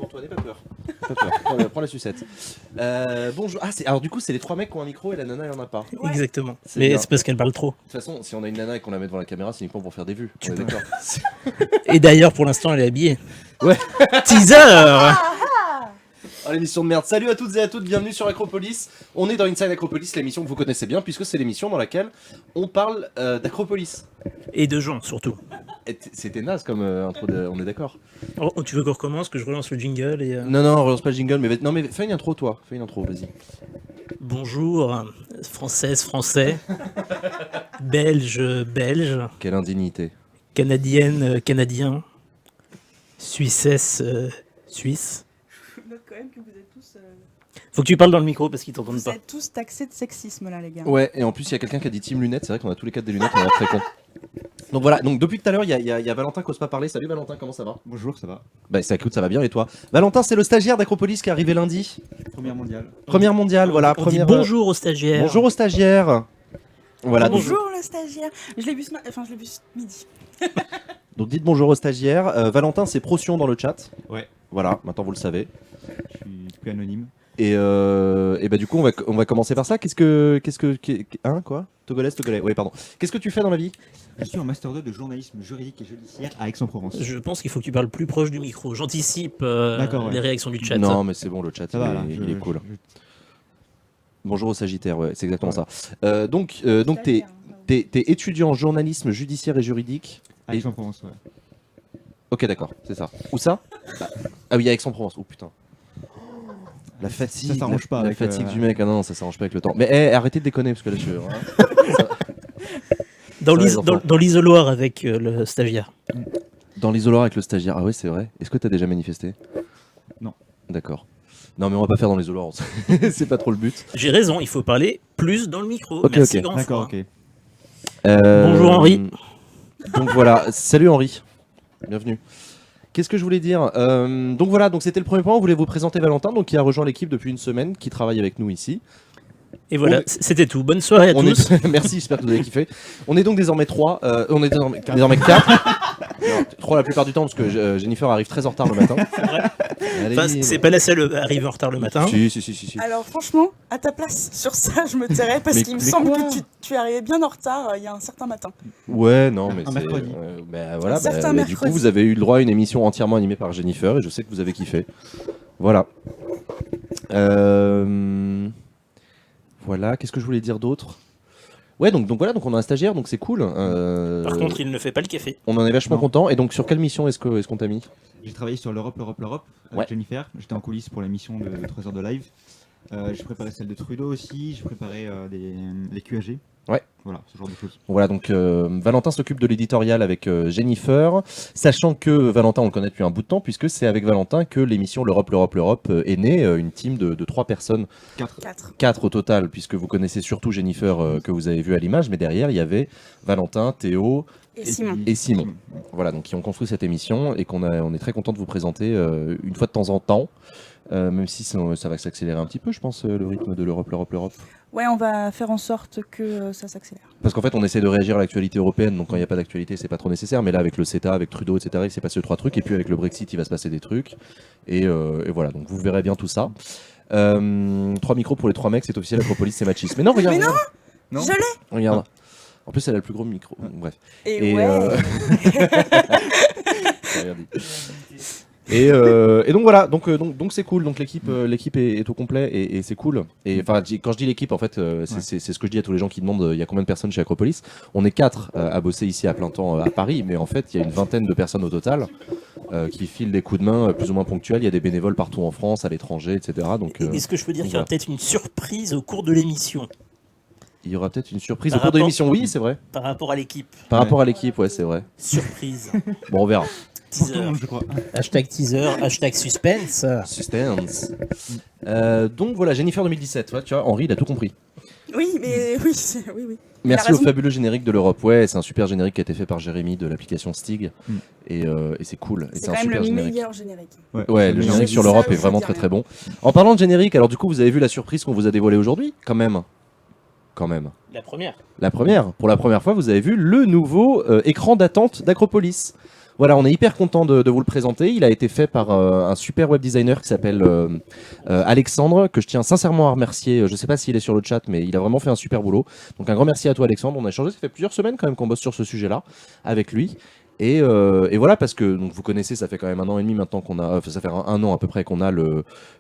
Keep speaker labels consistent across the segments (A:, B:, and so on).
A: Rassure-toi, n'aie pas peur. Pas peur. Prends la sucette. Bonjour. Ah, alors du coup, c'est les 3 mecs qui ont un micro et la nana, elle en a pas.
B: Ouais.
C: Exactement.
A: C'est
C: Mais
A: bien.
C: c'est parce qu'elle parle trop.
A: De toute façon, si on a une nana et qu'on la met devant la caméra, c'est uniquement pour faire des vues. On est d'accord.
C: Et d'ailleurs, pour l'instant, elle est habillée.
A: Ouais.
C: Teaser.
A: Oh, l'émission de merde. Salut à toutes et à toutes, bienvenue sur Acropolis. On est dans Inside Acropolis, l'émission que vous connaissez bien, puisque c'est l'émission dans laquelle on parle d'Acropolis.
C: Et de gens, surtout.
A: C'était naze comme intro, on est d'accord.
C: Oh, tu veux qu'on recommence, que je relance le jingle et
A: Non, relance pas le jingle, mais fais une intro, toi. Fais une intro, vas-y.
C: Bonjour, Française, Français, Belge, Belge,
A: Quelle indignité.
C: Canadienne, Canadien, Suissesse, Suisse.
B: Je note quand même que vous êtes tous,
C: Faut que tu parles dans le micro parce qu'ils t'entendent
B: vous
C: pas.
B: êtes tous taxés de sexisme là, les gars.
A: Ouais, et en plus, il y a quelqu'un qui a dit team lunettes. C'est vrai qu'on a tous les 4 des lunettes, on a l'air très con. Donc voilà, donc depuis tout à l'heure, il y a Valentin qui ose pas parler. Salut Valentin, comment ça va?
D: Bonjour, ça va?
A: Bah écoute, ça va bien et toi? Valentin, c'est le stagiaire d'Acropolis qui est arrivé lundi.
D: Première mondiale.
A: Première mondiale, voilà.
C: On dit
A: Première.
C: bonjour aux stagiaires.
A: Bonjour aux stagiaires. Voilà, donc,
B: Bonjour le stagiaire. Je l'ai vu ce midi.
A: donc dites bonjour aux stagiaires. Valentin, c'est Procyon dans le chat.
D: Ouais.
A: Voilà, maintenant vous le savez.
D: Je suis plus anonyme.
A: Et bah du coup, on va commencer par ça. Hein, quoi? Togolais. Oui, pardon. Qu'est-ce que tu fais dans la vie?
D: Je suis en Master 2 de journalisme juridique et judiciaire à Aix-en-Provence.
C: Je pense qu'il faut que tu parles plus proche du micro. J'anticipe
D: D'accord, ouais.
C: les réactions du chat.
A: Non, mais c'est bon, le chat,
D: Ça va là,
A: il est cool.
D: je-
A: Bonjour aux Sagittaires, ouais, c'est exactement
D: Ouais.
A: ça. Donc t'es étudiant en journalisme judiciaire et juridique.
D: À Aix-en-Provence, ouais.
A: Ok, d'accord, c'est ça. Où ça? Ah oui, à Aix-en-Provence. Oh putain. La fatigue,
D: Ça s'arrange pas
A: la
D: avec,
A: fatigue du mec. Ah non, ça s'arrange pas avec le temps. Mais arrêtez de déconner parce que là,
C: Dans
A: Ça va, les
C: l'is-
A: enfants.
C: dans l'isoloir avec le stagiaire.
A: dans l'isoloir avec le stagiaire. Ah ouais, c'est vrai. Est-ce que t'as déjà manifesté?
D: Non.
A: D'accord. Non, mais on va pas faire dans l'isoloir. C'est pas trop le but.
C: J'ai raison, il faut parler plus dans le micro.
A: Ok,
C: Merci
A: ok.
C: grand
D: D'accord,
C: fois.
D: ok.
C: Bonjour, Henri.
A: Donc voilà, salut Henri. Bienvenue. Qu'est-ce que je voulais dire? Donc voilà, donc c'était le premier point. On voulait vous présenter Valentin, donc qui a rejoint l'équipe depuis une semaine, qui travaille avec nous ici.
C: Et voilà,
A: On est-
C: c'était tout. Bonne soirée à
A: On
C: tous.
A: Merci, j'espère que vous avez kiffé. On est donc désormais 3. On est désormais 4. 3 la plupart du temps parce que Jennifer arrive très en retard le matin. Allez.
C: Enfin, c'est pas la seule à arriver en retard le matin.
A: Si.
B: Alors franchement, à ta place, sur ça, je me tairais parce
A: Mais-
B: qu'il me
A: mais
B: semble
A: quoi
B: que tu es arrivé bien en retard il y a un certain matin.
A: Ouais, non, mais
D: Un
A: c'est.
D: mercredi.
A: Voilà,
B: Un certain
A: mais du coup,
B: mercredi.
A: vous avez eu le droit à une émission entièrement animée par Jennifer et je sais que vous avez kiffé. Voilà. Voilà, qu'est-ce que je voulais dire d'autre? Ouais, donc voilà, donc on a un stagiaire, donc c'est cool.
C: Par contre, il ne fait pas le café.
A: On en est vachement
D: Non.
A: content. Et donc, sur quelle mission est-ce qu'on t'a mis?
D: J'ai travaillé sur l'Europe avec
A: Ouais.
D: Jennifer. J'étais en coulisses pour l'émission de 3 heures de live. J'ai préparé celle de Trudeau aussi. J'ai préparé les QAG.
A: Ouais.
D: Voilà, ce genre de choses.
A: Voilà, donc Valentin s'occupe de l'éditorial avec Jennifer, sachant que Valentin, on le connaît depuis un bout de temps, puisque c'est avec Valentin que l'émission L'Europe est née, une team de 3 personnes,
D: 4.
A: 4 au total, puisque vous connaissez surtout Jennifer que vous avez vu à l'image, mais derrière, il y avait Valentin, Théo
B: Et Simon.
A: et Simon. Voilà, donc qui ont construit cette émission et on est très content de vous présenter une fois de temps en temps, même si ça va s'accélérer un petit peu, je pense, le rythme de l'Europe.
B: Ouais, on va faire en sorte que ça s'accélère.
A: Parce qu'en fait, on essaie de réagir à l'actualité européenne, donc quand il n'y a pas d'actualité, c'est pas trop nécessaire. Mais là, avec le CETA, avec Trudeau, etc., il s'est passé 3 trucs. Et puis avec le Brexit, il va se passer des trucs. Et voilà, donc vous verrez bien tout ça. 3 micros pour les 3 mecs, c'est officiel, Acropolis, c'est machisme. Mais non, regarde.
B: Mais non,
D: Non.
B: je l'ai.
A: Regarde. En plus, elle a le plus gros micro. Bref.
B: Et,
A: Et,
B: ouais.
A: J'ai rien dit. Et donc voilà, donc c'est cool. Donc l'équipe est au complet et c'est cool. Et enfin, quand je dis l'équipe, en fait, c'est ce que je dis à tous les gens qui demandent il y a combien de personnes chez Acropolis. On est 4 à bosser ici à plein temps à Paris, mais en fait, il y a une vingtaine de personnes au total qui filent des coups de main plus ou moins ponctuels. Il y a des bénévoles partout en France, à l'étranger, etc. Donc
C: Est-ce que je peux dire qu'il y aura
A: voilà.
C: peut-être une surprise au cours de l'émission
A: il y aura peut-être une surprise
C: Par
A: au cours de
C: rapport-
A: l'émission. Oui, c'est vrai.
C: par rapport à l'équipe?
A: Par
D: Ouais.
A: rapport à l'équipe, ouais, c'est vrai.
C: Surprise.
A: Bon, on verra.
D: Pour tout le
C: Teaser.
D: monde, je crois.
C: Hashtag teaser, hashtag suspense.
A: Suspense. Donc voilà, Jennifer 2017. Tu vois, Henri, il a tout compris.
B: Oui, mais oui, oui.
A: Merci
B: Il a
A: au
B: raison.
A: fabuleux générique de l'Europe. Ouais, c'est un super générique qui a été fait par Jérémy de l'application Stig. Et c'est cool. Et
B: C'est
A: un
B: quand même
A: super
B: le
A: générique.
B: meilleur générique.
A: Ouais, le
B: Je
A: générique
B: dis
A: sur
B: ça,
A: l'Europe
B: mais
A: est
B: ça
A: vraiment
B: dit
A: très
B: rien.
A: très bon. En parlant de générique, alors du coup, vous avez vu la surprise qu'on vous a dévoilée aujourd'hui? Quand même.
C: La première.
A: La première. Pour la première fois, vous avez vu le nouveau écran d'attente d'Acropolis. Voilà, on est hyper content de vous le présenter. Il a été fait par un super web designer qui s'appelle Alexandre, que je tiens sincèrement à remercier. Je ne sais pas s'il est sur le chat, mais il a vraiment fait un super boulot. Donc un grand merci à toi Alexandre. On a échangé, ça fait plusieurs semaines quand même qu'on bosse sur ce sujet-là avec lui. Et voilà, parce que donc, vous connaissez, ça fait quand même 1 an et demi maintenant qu'on a, ça fait un an à peu près qu'on a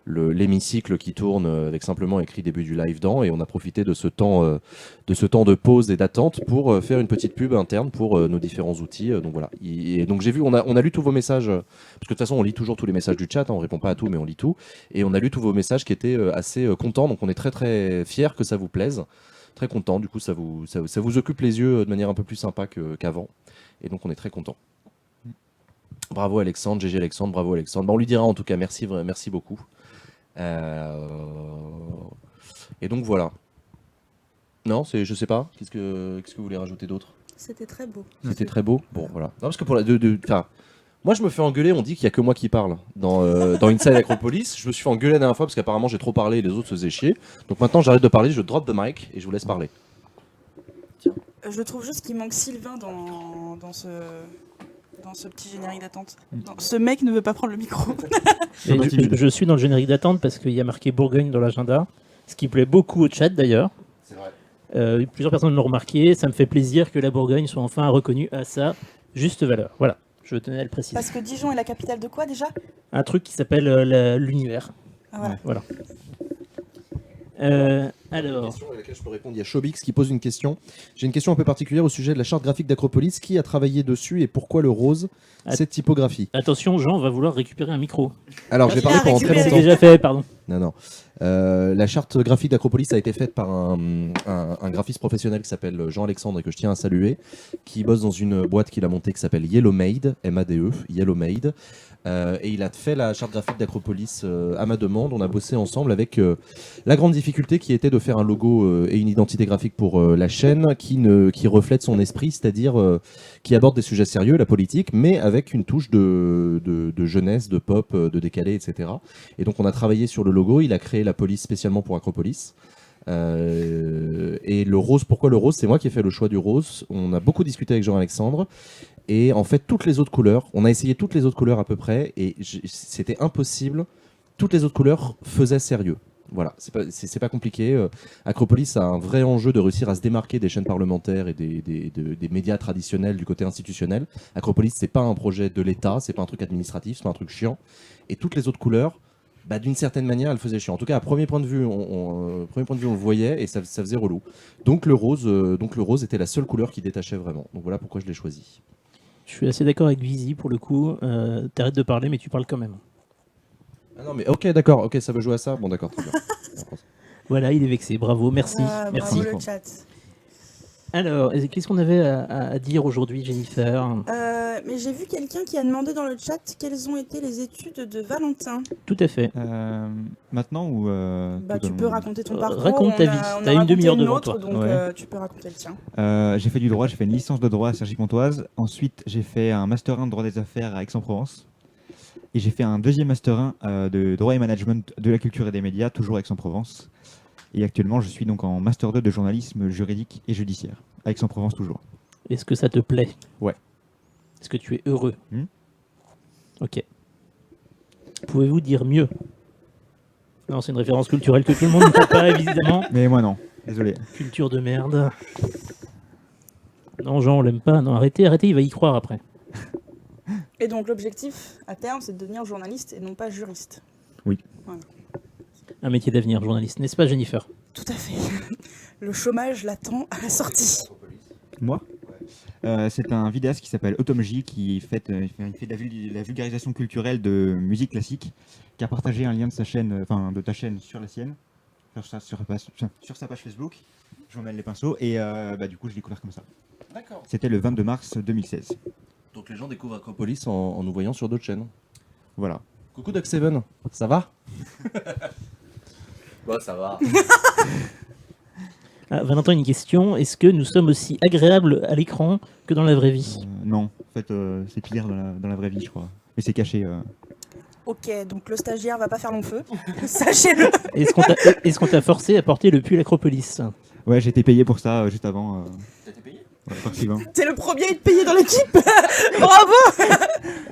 A: l'hémicycle qui tourne avec simplement écrit début du live dans, et on a profité de ce temps de pause et d'attente pour faire une petite pub interne pour nos différents outils. Donc voilà. Et donc j'ai vu, on a lu tous vos messages, parce que de toute façon on lit toujours tous les messages du chat, hein, on répond pas à tout, mais on lit tout, et on a lu tous vos messages qui étaient assez contents. Donc on est très très fiers que ça vous plaise, très content. Du coup ça vous occupe les yeux de manière un peu plus sympa qu'avant. Et donc on est très content. Bravo Alexandre, GG Alexandre, bravo Alexandre. Bah, on lui dira en tout cas merci beaucoup. Et donc voilà. Non, je sais pas. Qu'est-ce que vous voulez rajouter d'autre?
B: C'était très beau.
A: C'était très beau. Bon voilà. Non, parce que pour moi je me fais engueuler. On dit qu'il y a que moi qui parle dans Inside Acropolis. Je me suis fait engueuler la dernière fois parce qu'apparemment j'ai trop parlé et les autres se faisaient chier. Donc maintenant j'arrête de parler, je drop the mic et je vous laisse parler.
B: Je trouve juste qu'il manque Sylvain dans ce petit générique d'attente. Non, ce mec ne veut pas prendre le micro.
E: Et je suis dans le générique d'attente parce qu'il y a marqué Bourgogne dans l'agenda, ce qui plaît beaucoup au chat d'ailleurs.
A: C'est vrai.
E: Plusieurs personnes l'ont remarqué, ça me fait plaisir que la Bourgogne soit enfin reconnue à sa juste valeur. Voilà, je tenais à le préciser.
B: Parce que Dijon est la capitale de quoi déjà?
E: Un truc qui s'appelle l'univers.
B: Ah, voilà.
E: Alors,
A: Question à laquelle je peux répondre. Il y a Shobix qui pose une question. J'ai une question un peu particulière au sujet de la charte graphique d'Acropolis. Qui a travaillé dessus et pourquoi le rose, cette typographie?
E: attention, Jean va vouloir récupérer un micro.
A: Alors, je vais parler pendant très
B: récupéré.
E: C'est
A: longtemps.
E: déjà fait, pardon.
A: Non. La charte graphique d'Acropolis a été faite par un graphiste professionnel qui s'appelle Jean-Alexandre et que je tiens à saluer, qui bosse dans une boîte qu'il a montée qui s'appelle Yellowmade, M-A-D-E, Yellowmade. Et il a fait la charte graphique d'Acropolis à ma demande. On a bossé ensemble avec la grande difficulté qui était de faire un logo et une identité graphique pour la chaîne qui reflète son esprit, c'est-à-dire qui aborde des sujets sérieux, la politique, mais avec une touche de jeunesse, de pop, de décalé, etc. Et donc on a travaillé sur le logo. Il a créé la police spécialement pour Acropolis. Et le rose, pourquoi le rose? C'est moi qui ai fait le choix du rose. On a beaucoup discuté avec Jean-Alexandre. Et en fait, toutes les autres couleurs, on a essayé toutes les autres couleurs à peu près, et c'était impossible. Toutes les autres couleurs faisaient sérieux. Voilà, c'est pas compliqué. Acropolis a un vrai enjeu de réussir à se démarquer des chaînes parlementaires et des médias traditionnels du côté institutionnel. Acropolis, c'est pas un projet de l'État, c'est pas un truc administratif, c'est pas un truc chiant. Et toutes les autres couleurs, bah, d'une certaine manière, elles faisaient chiant. En tout cas, à premier point de vue, on le voyait et ça faisait relou. Donc le rose était la seule couleur qui détachait vraiment. Donc voilà pourquoi je l'ai choisi.
E: Je suis assez d'accord avec Vizy pour le coup. T'arrêtes de parler, mais tu parles quand même.
A: Ah non, mais ok, d'accord, ok, ça veut jouer à ça. Bon, d'accord, très bien.
E: Voilà, il est vexé. Bravo, merci.
B: Ah,
E: merci.
B: bravo le chat.
E: Alors, qu'est-ce qu'on avait à dire aujourd'hui, Jennifer?
B: Mais j'ai vu quelqu'un qui a demandé dans le chat quelles ont été les études de Valentin.
E: Tout à fait.
D: Maintenant ou
B: Bah, tu peux raconter ton parcours.
E: raconte ta vie. T'as une demi-heure devant toi.
B: Donc
D: Ouais.
B: tu peux raconter le tien.
D: J'ai fait du droit, j'ai fait une licence de droit à Cergy-Pontoise. Ensuite, j'ai fait un master 1 de droit des affaires à Aix-en-Provence. Et j'ai fait un deuxième master 1 de droit et management de la culture et des médias, toujours à Aix-en-Provence. Et actuellement, je suis donc en master 2 de journalisme juridique et judiciaire, à Aix-en-Provence toujours.
E: Est-ce que ça te plaît?
D: Ouais.
E: Est-ce que tu es heureux?
D: Hmm.
E: Ok. Pouvez-vous dire mieux? Non, c'est une référence culturelle que tout le monde ne peut pas, évidemment.
D: Mais moi non, désolé.
E: Culture de merde. Non, Jean, on l'aime pas. Non, arrêtez, il va y croire après.
B: Et donc l'objectif à terme, c'est de devenir journaliste et non pas juriste.
E: Un métier d'avenir, journaliste, n'est-ce pas, Jennifer?
B: Tout à fait. Le chômage l'attend à la sortie.
D: Moi c'est un vidéaste qui s'appelle Automj qui fait de la vulgarisation culturelle de musique classique, qui a partagé un lien de sa chaîne, de ta chaîne sur la sienne, sur sa page Facebook. Je m'emmène les pinceaux et du coup je l'ai découvert comme ça.
A: D'accord.
D: C'était le 22 mars 2016.
A: Donc les gens découvrent Acropolis en nous voyant sur d'autres chaînes.
D: Voilà.
A: Coucou Doc Seven, ça va? Bah ça va.
E: Ah, Valentin, une question. Est-ce que nous sommes aussi agréables à l'écran que dans la vraie vie?
D: Non, en fait c'est pire dans la vraie vie je crois. Mais c'est caché.
B: Ok, donc le stagiaire va pas faire long feu. Sachez-le.
E: Est-ce qu'on t'a forcé à porter le pull Acropolis?
D: Ouais, j'ai été payé pour ça juste avant.
A: T'as été payé?
D: D'accord, Sylvain.
B: T'es le premier à être payé dans l'équipe. Bravo.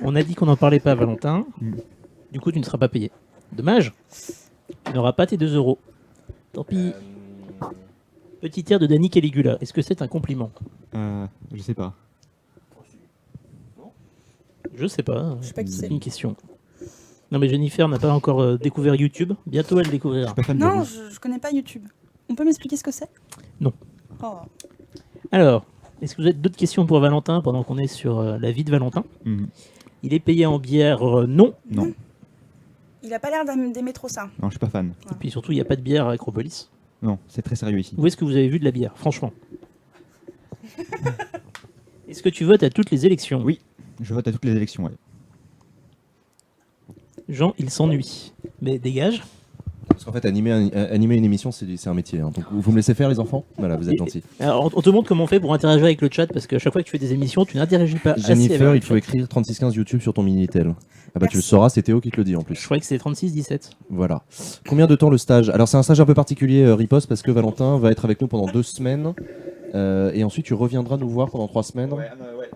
E: On a dit qu'on n'en parlait pas, Valentin.
D: Mm.
E: Du coup, tu ne seras pas payé. Dommage. Tu n'auras pas tes 2 euros. Tant pis. Petit air de Danny Caligula. Est-ce que c'est un compliment?
D: Je sais pas.
E: Je sais pas.
B: Je sais pas qui
E: C'est
B: c'est.
E: une question. Non, mais Jennifer n'a pas encore découvert YouTube. Bientôt, elle découvrira.
D: Pas fan de
B: Non,
D: Rouge.
B: je connais pas YouTube. On peut m'expliquer ce que c'est?
E: Non.
B: Oh.
E: Alors, est-ce que vous avez d'autres questions pour Valentin pendant qu'on est sur la vie de Valentin?
D: Mhm.
E: Il est payé en bière? Non.
D: Non,
B: Il a pas l'air d'aimer trop ça.
D: non, je suis pas fan.
E: Et puis surtout, il n'y a pas de bière à Acropolis.
D: Non, c'est très sérieux ici.
E: Où est-ce que vous avez vu de la bière, franchement? Est-ce que tu votes à toutes les élections?
D: Oui. Je vote à toutes les élections, ouais.
E: Jean, il s'ennuie. Mais dégage.
A: Parce qu'en fait, animer une émission, c'est un métier. Hein. Donc, vous me laissez faire, les enfants? Voilà, vous êtes gentils.
E: Alors, on te montre comment on fait pour interagir avec le chat, parce qu'à chaque fois que tu fais des émissions, tu n'interagis pas assez avec
A: Jennifer,
E: le
A: il faut
E: chat.
A: écrire 3615 YouTube sur ton Minitel. Ah bah tu le
B: Merci.
A: sauras, c'est Théo qui te le dit en
E: Je
A: plus.
E: croyais que c'était 36-17.
A: Voilà. Combien de temps le stage? Alors c'est un stage un peu particulier, Riposte, parce que Valentin va être avec nous pendant 2 semaines. Et ensuite tu reviendras nous voir pendant 3 semaines.
D: en avril, ouais.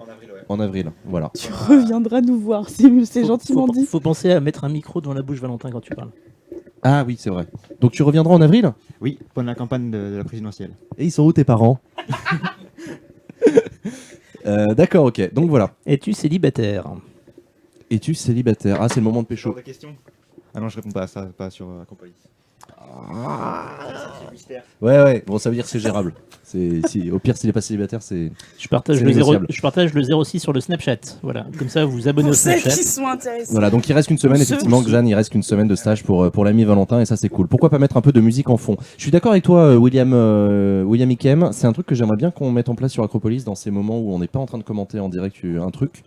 A: En avril, voilà.
B: Tu reviendras nous voir, c'est gentiment dit.
E: Faut penser à mettre un micro devant la bouche, Valentin, quand tu parles.
A: Ah oui, c'est vrai. Donc tu reviendras en avril?
D: Oui, pendant la campagne de la présidentielle.
A: Et ils sont où tes parents? D'accord, ok. Donc voilà.
E: Es-tu célibataire?
A: Es-tu célibataire? Ah, c'est le moment de pécho.
D: Vraie question. Ah non, je réponds pas à ça, pas sur Acropolis.
A: Ouais, bon, ça veut dire que c'est gérable. Au pire, s'il n'est pas célibataire, c'est.
E: Je partage,
A: C'est
E: le
A: négociable.
E: je partage le 06 sur le Snapchat. Voilà. Comme ça, vous vous abonnez
B: Pour
E: au
B: celles
E: Snapchat.
B: qui sont intéressées.
A: Voilà, donc il reste qu'une semaine,
B: Ceux
A: effectivement,
B: qui-
A: Xan, il reste qu'une semaine de stage pour l'ami Valentin, et ça c'est cool. Pourquoi pas mettre un peu de musique en fond? Je suis d'accord avec toi, William Ikem, c'est un truc que j'aimerais bien qu'on mette en place sur Acropolis dans ces moments où on n'est pas en train de commenter en direct un truc,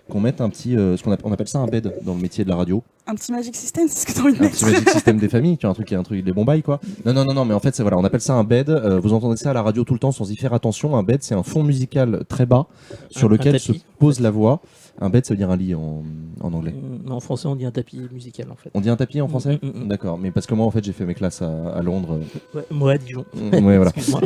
A: qu'on mette un petit, on appelle ça un bed dans le métier de la radio,
B: Un petit Magic System, c'est ce que t'as envie de
A: un
B: mettre.
A: petit magic système des familles, tu vois, un truc des bons bails quoi. Non, mais en fait c'est voilà, on appelle ça un bed, vous entendez ça à la radio tout le temps sans y faire attention, un bed c'est un fond musical très bas sur
E: Un
A: lequel se
E: tapis,
A: pose la voix. Un bed ça veut dire un lit en anglais.
E: En français, on dit un tapis musical, en fait.
A: On dit un tapis en français?
E: Mm.
A: D'accord, mais parce que moi en fait j'ai fait mes classes à Londres.
E: Ouais, moi, à Dijon.
A: Ouais, voilà.
E: Excuse-moi.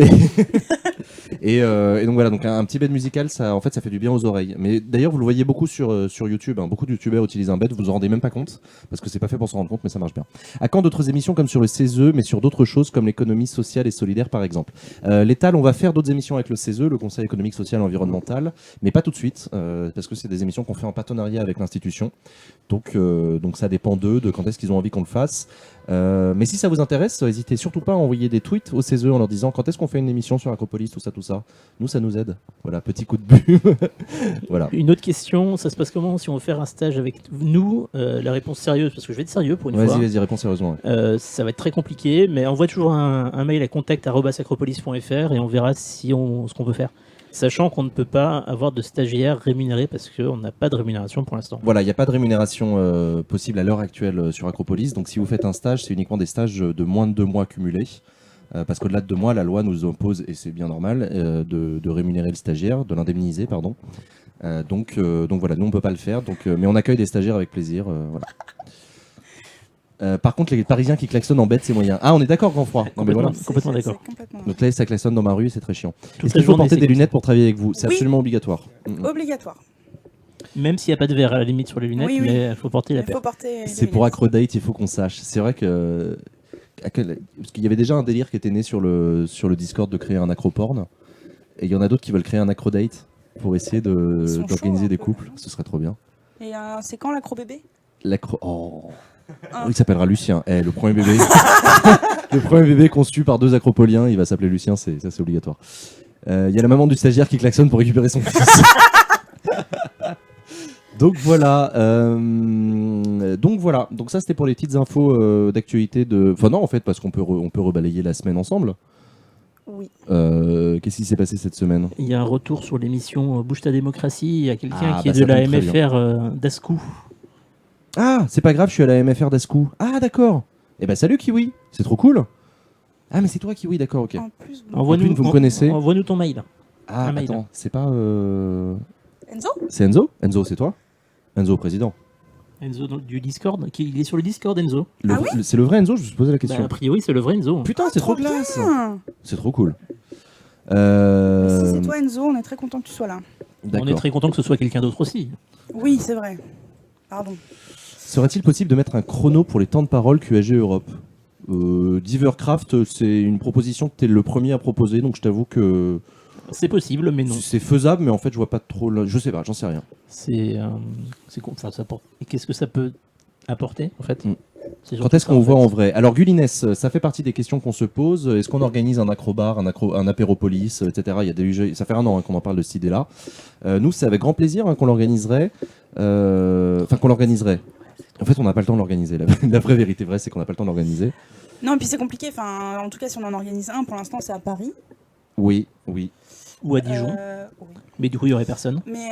A: Et donc voilà, donc un petit bed musical, ça en fait ça fait du bien aux oreilles. Mais d'ailleurs vous le voyez beaucoup sur YouTube, hein. Beaucoup de youtubeurs utilisent un bed, vous vous en rendez même pas compte parce que c'est pas fait pour s'en rendre compte, mais ça marche bien. À quand d'autres émissions comme sur le CESE, mais sur d'autres choses comme l'économie sociale et solidaire par exemple? L'Étal, on va faire d'autres émissions avec le CESE, le Conseil économique, social et environnemental, mais pas tout de suite parce que c'est des émissions qu'on fait en partenariat avec l'institution. Donc ça dépend d'eux, de quand est-ce qu'ils ont envie qu'on le fasse. Mais si ça vous intéresse, n'hésitez surtout pas à envoyer des tweets au CESE en leur disant quand est-ce qu'on fait une émission sur Acropolis, tout ça. Nous, ça nous aide. Voilà, petit coup de bu. Voilà.
E: Une autre question, ça se passe comment si on veut faire un stage avec nous? La réponse sérieuse, parce que je vais être sérieux pour une fois.
A: Vas-y, réponds sérieusement. Ouais.
E: Ça va être très compliqué, mais envoie toujours un mail à contact@acropolis.fr et on verra ce qu'on peut faire. Sachant qu'on ne peut pas avoir de stagiaires rémunérés parce qu'on n'a pas de rémunération pour l'instant.
A: Voilà, il n'y a pas de rémunération possible à l'heure actuelle sur Acropolis. Donc si vous faites un stage, c'est uniquement des stages de moins de 2 mois cumulés. Parce qu'au-delà de 2 mois, la loi nous impose, et c'est bien normal, de rémunérer le stagiaire, de l'indemniser, pardon. Donc voilà, nous on peut pas le faire, mais on accueille des stagiaires avec plaisir. Voilà. Par contre, les Parisiens qui klaxonnent en bête, c'est moyen. Ah, on est d'accord, grand froid. Non, mais voilà.
E: Complètement
B: C'est
E: d'accord.
B: complètement-
A: Donc là, ça klaxonne dans ma rue, c'est très chiant.
E: Toute
A: Est-ce
E: la
A: qu'il faut
E: journée,
A: porter
E: c'est
A: des
E: comme
A: lunettes pour travailler avec vous? C'est
B: Oui.
A: absolument obligatoire.
B: Obligatoire.
E: Même s'il n'y a pas de verre à la limite sur les lunettes,
B: Oui, oui.
E: mais il faut porter la
B: Il
E: paire.
B: faut porter.
A: C'est pour Acrodate, il faut qu'on sache. C'est vrai que. Parce qu'il y avait déjà un délire qui était né sur le Discord de créer un acroporn. Et il y en a d'autres qui veulent créer un acrodate pour essayer
B: Ils sont
A: d'organiser
B: chauds,
A: des
B: un peu.
A: couples. Ce serait trop bien.
B: Et c'est quand l'acro bébé?
A: L'acro. Oh.
B: Ah.
A: Il s'appellera Lucien. Le premier bébé. Le premier bébé conçu par 2 acropoliens, il va s'appeler Lucien, ça c'est obligatoire. Il y a la maman du stagiaire qui klaxonne pour récupérer son fils. Donc voilà. Donc ça c'était pour les petites infos d'actualité de. Enfin non en fait parce qu'on peut on peut rebalayer la semaine ensemble.
B: Oui.
A: Qu'est-ce qui s'est passé cette semaine?
E: Il y a un retour sur l'émission Bouge ta démocratie. Il y a quelqu'un
A: Ah,
E: qui est
A: bah,
E: de
A: ça
E: la
A: tombe très
E: MFR d'Ascou.
A: Ah c'est pas grave, je suis à la MFR d'Ascou. Ah d'accord. Eh ben salut Kiwi, c'est trop cool. Ah mais c'est toi Kiwi, d'accord, ok.
B: En plus,
A: Envoie-nous- vous me connaissez
E: Envoie-nous ton mail.
A: Ah
E: un mail.
A: attends, c'est pas.
B: Enzo?
A: C'est Enzo? Enzo, c'est toi? Enzo, président.
E: Enzo du Discord. Il est sur le Discord, Enzo.
B: Ah oui
A: C'est le vrai Enzo? Je me suis posé la
E: Bah,
A: question.
E: a priori, c'est le vrai Enzo.
A: Putain, c'est trop
B: bien.
A: classe! C'est trop cool.
B: Si c'est toi Enzo, on est très content que tu sois là.
E: On est
A: D'accord.
E: très content que ce soit quelqu'un d'autre aussi.
B: Oui, c'est vrai. Pardon.
A: Serait-il possible de mettre un chrono pour les temps de parole QAG Europe? Divercraft, c'est une proposition que tu es le premier à proposer, donc je t'avoue que
E: C'est possible, mais non.
A: c'est faisable, mais en fait, je vois pas trop. Je sais pas, j'en sais rien.
E: Enfin, ça apporte. Et qu'est-ce que ça peut apporter en fait?
A: Mm.
E: C'est
A: Quand
E: surtout
A: est-ce
E: ça,
A: qu'on
E: en
A: voit
E: fait.
A: en vrai? Alors, Gulines, ça fait partie des questions qu'on se pose. Est-ce qu'on organise un acrobar, un apéropolis, etc. Il y a ça fait un an qu'on en parle de cette idée-là. Nous, c'est avec grand plaisir qu'on l'organiserait. Enfin, qu'on l'organiserait. En fait, on n'a pas le temps de l'organiser. La vraie vérité vraie, c'est qu'on n'a pas le temps de l'organiser.
B: Non, et puis c'est compliqué. Enfin, en tout cas, si on en organise un, pour l'instant, c'est à Paris.
A: Oui, oui.
E: Ou à Dijon.
B: Oui.
E: Mais du coup, il y aurait personne.
B: Mais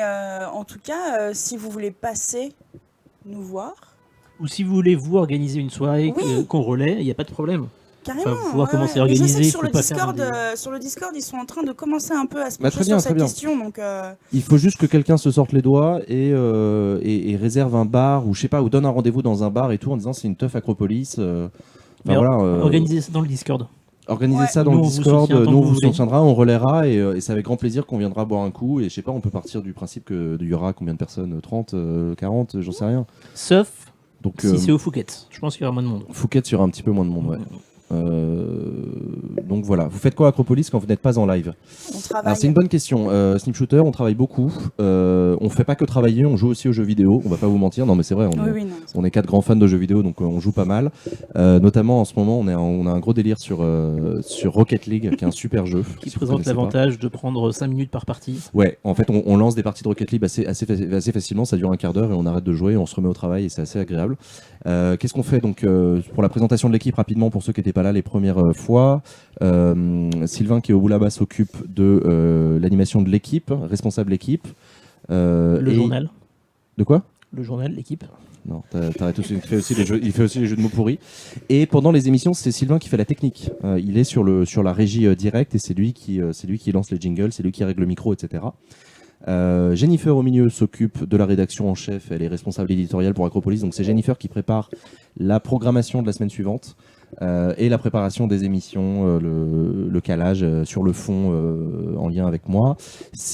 B: en tout cas, si vous voulez passer nous voir,
E: Ou si vous voulez vous organiser une soirée
B: Oui.
E: qu'on relaie, il n'y a pas de problème.
B: carrément.
E: Faut voir comment c'est
B: Mais je sais
E: organisé,
B: que sur
E: faut
B: le
E: pas faire
B: Discord, sur le Discord, ils sont en train de commencer un peu à se
A: Bah,
B: pencher
A: très bien,
B: sur
A: très
B: cette
A: bien.
B: question. Donc,
A: Il faut juste que quelqu'un se sorte les doigts et réserve un bar ou je sais pas, ou donne un rendez-vous dans un bar et tout en disant c'est une teuf Acropolis.
E: Mais
A: Voilà,
E: organisez ça dans le Discord.
A: organisez
B: Ouais.
A: ça dans
E: Nous,
A: le
E: on vous
A: Discord,
E: soutient tant
A: nous on
E: que
A: vous
E: vous voulez.
A: soutiendra, on relaiera et c'est avec grand plaisir qu'on viendra boire un coup. Et je sais pas, on peut partir du principe qu'il y aura combien de personnes? 30, 40, j'en sais rien.
E: Sauf
A: Donc
E: si c'est au Phuket. Je pense qu'il y aura moins de monde.
A: Phuket, il y aura un petit peu moins de monde, ouais. Donc voilà, vous faites quoi à Acropolis quand vous n'êtes pas en live?
B: on travaille.
A: Alors c'est une bonne question. Snip Shooter, on travaille beaucoup. On fait pas que travailler, on joue aussi aux jeux vidéo. On va pas vous mentir, non mais c'est vrai.
B: Oui, non.
A: On est 4 grands fans de jeux vidéo, donc on joue pas mal. Notamment en ce moment, on a un gros délire sur Rocket League, qui est un super jeu.
E: Qui
A: si vous
E: présente
A: connaissez pas.
E: l'avantage de prendre 5 minutes par partie.
A: Ouais, en fait, on lance des parties de Rocket League assez facilement. Ça dure un quart d'heure et on arrête de jouer, on se remet au travail et c'est assez agréable. Qu'est-ce qu'on fait donc pour la présentation de l'équipe rapidement pour ceux qui n'étaient pas là les premières fois? Sylvain qui est au bout là-bas s'occupe de l'animation de l'équipe, responsable l'équipe.
E: Le journal.
A: De quoi?
E: Le journal, l'équipe.
A: Non, t'arrêtes aussi, il fait aussi les jeux de mots pourris. Et pendant les émissions, c'est Sylvain qui fait la technique. Il est sur la régie directe et c'est lui qui lance les jingles, c'est lui qui règle le micro, etc. Jennifer au milieu s'occupe de la rédaction en chef, elle est responsable éditoriale pour Acropolis, donc c'est Jennifer qui prépare la programmation de la semaine suivante et la préparation des émissions, le calage sur le fond en lien avec moi.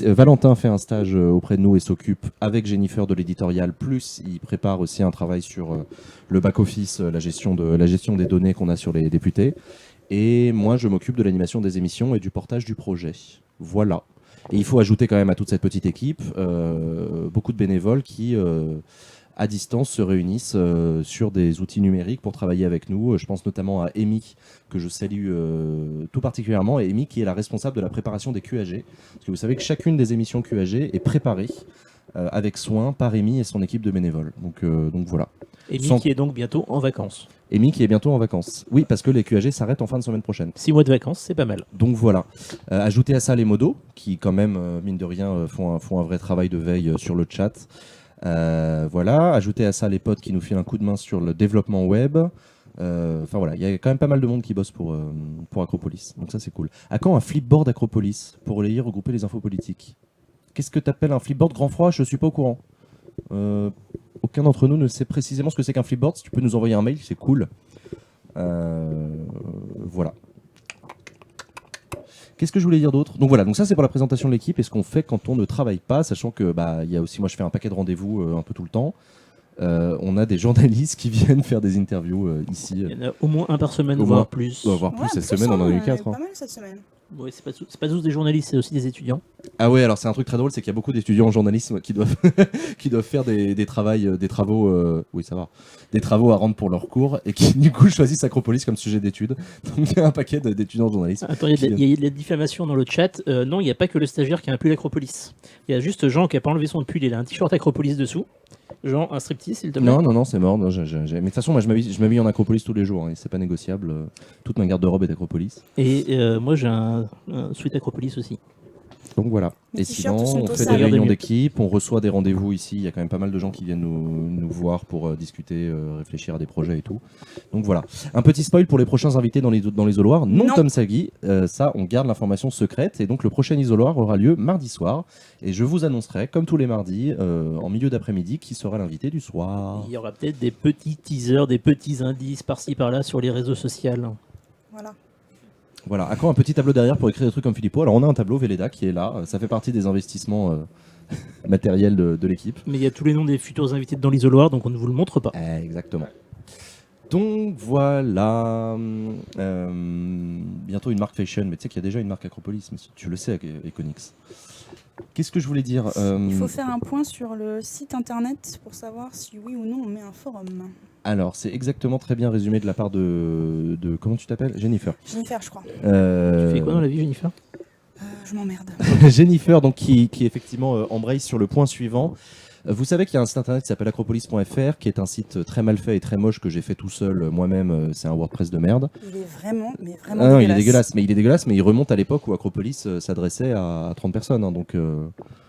A: Valentin fait un stage auprès de nous et s'occupe avec Jennifer de l'éditorial, plus il prépare aussi un travail sur le back-office, la gestion des données qu'on a sur les députés. Et moi je m'occupe de l'animation des émissions et du portage du projet. Voilà. Et il faut ajouter quand même à toute cette petite équipe beaucoup de bénévoles qui, à distance, se réunissent sur des outils numériques pour travailler avec nous. Je pense notamment à Amy, que je salue tout particulièrement, et Amy qui est la responsable de la préparation des QAG. Parce que vous savez que chacune des émissions QAG est préparée avec soin par Amy et son équipe de bénévoles. Donc voilà.
E: Amy
A: Sans-
E: qui est donc bientôt en vacances.
A: Amy qui est bientôt en vacances. Oui, parce que les QAG s'arrêtent en fin de semaine prochaine.
E: 6 mois de vacances, c'est pas mal.
A: Donc voilà. Ajoutez à ça les modos, qui quand même, mine de rien, font un vrai travail de veille sur le chat. Voilà. Ajoutez à ça les potes qui nous filent un coup de main sur le développement web. Enfin voilà, il y a quand même pas mal de monde qui bosse pour Acropolis. Donc ça c'est cool. À quand un flipboard Acropolis pour relayer, regrouper les infos politiques? Qu'est-ce que t'appelles un flipboard grand froid? Je suis pas au courant. Aucun d'entre nous ne sait précisément ce que c'est qu'un flipboard. Si tu peux nous envoyer un mail, c'est cool. Voilà. Qu'est-ce que je voulais dire d'autre? Donc voilà, donc ça c'est pour la présentation de l'équipe et ce qu'on fait quand on ne travaille pas, sachant que il y a aussi, moi je fais un paquet de rendez-vous un peu tout le temps. On a des journalistes qui viennent faire des interviews ici.
E: Il y en a au moins un par semaine,
A: Au
E: voire
A: moins.
E: plus.
A: Voire plus
B: Ouais,
A: cette
B: plus,
A: semaine, on en a eu
B: hein,
A: 4.
B: Pas mal cette semaine.
E: Ouais, c'est pas tous des journalistes, c'est aussi des étudiants.
A: Ah ouais, alors c'est un truc très drôle, c'est qu'il y a beaucoup d'étudiants en journalisme qui doivent qui doivent faire des travaux, oui ça va, des travaux à rendre pour leur cours et qui du coup choisissent Acropolis comme sujet d'études. Donc il y a un paquet d'étudiants en journalisme.
E: Attends, il y a de la diffamation dans le chat. Non, il n'y a pas que le stagiaire qui a un pull Acropolis. Il y a juste Jean qui a pas enlevé son pull, il a un t-shirt Acropolis dessous. Jean, un striptease, s'il te plaît.
A: Non, c'est mort. Non, mais de toute façon, moi je m'habille en Acropolis tous les jours, hein, et c'est pas négociable. Toute ma garde-robe est Acropolis.
E: Et moi, j'ai un sweat Acropolis aussi.
A: Donc voilà.
B: Les
A: Et
B: t-shirts
A: sinon,
B: sont
A: on
B: au
A: fait
B: sale.
A: des réunions
E: Regardez mieux.
A: d'équipe, on reçoit des rendez-vous ici. Il y a quand même pas mal de gens qui viennent nous voir pour discuter, réfléchir à des projets et tout. Donc voilà. Un petit spoil pour les prochains invités dans l'isoloir. Non,
B: Non.
A: Tom Sagui. Ça, on garde l'information secrète. Et donc le prochain isoloir aura lieu mardi soir. Et je vous annoncerai, comme tous les mardis, en milieu d'après-midi, qui sera l'invité du soir.
E: Il y aura peut-être des petits teasers, des petits indices par-ci par-là sur les réseaux sociaux.
B: Voilà.
A: Voilà, à quand un petit tableau derrière pour écrire des trucs comme Philippot. Alors on a un tableau Velleda qui est là, ça fait partie des investissements matériels de l'équipe.
E: Mais il y a tous les noms des futurs invités dans l'isoloir, donc on ne vous le montre pas.
A: Exactement. Donc voilà, bientôt une marque fashion, mais tu sais qu'il y a déjà une marque Acropolis, mais tu le sais avec Econix. Qu'est-ce que je voulais dire
B: Il faut faire un point sur le site internet pour savoir si oui ou non on met un forum.
A: Alors, c'est exactement très bien résumé de la part de comment tu t'appelles ? Jennifer.
B: Jennifer, je crois.
E: Tu fais quoi dans la vie, Jennifer ?
B: Je m'emmerde.
A: Jennifer, donc, qui effectivement embraye sur le point suivant. Vous savez qu'il y a un site internet qui s'appelle acropolis.fr, qui est un site très mal fait et très moche que j'ai fait tout seul moi-même. C'est un WordPress de merde.
B: Il est vraiment, mais vraiment
A: Ah non,
B: dégueulasse.
A: il est dégueulasse, mais il remonte à l'époque où Acropolis s'adressait à 30 personnes. Hein, donc,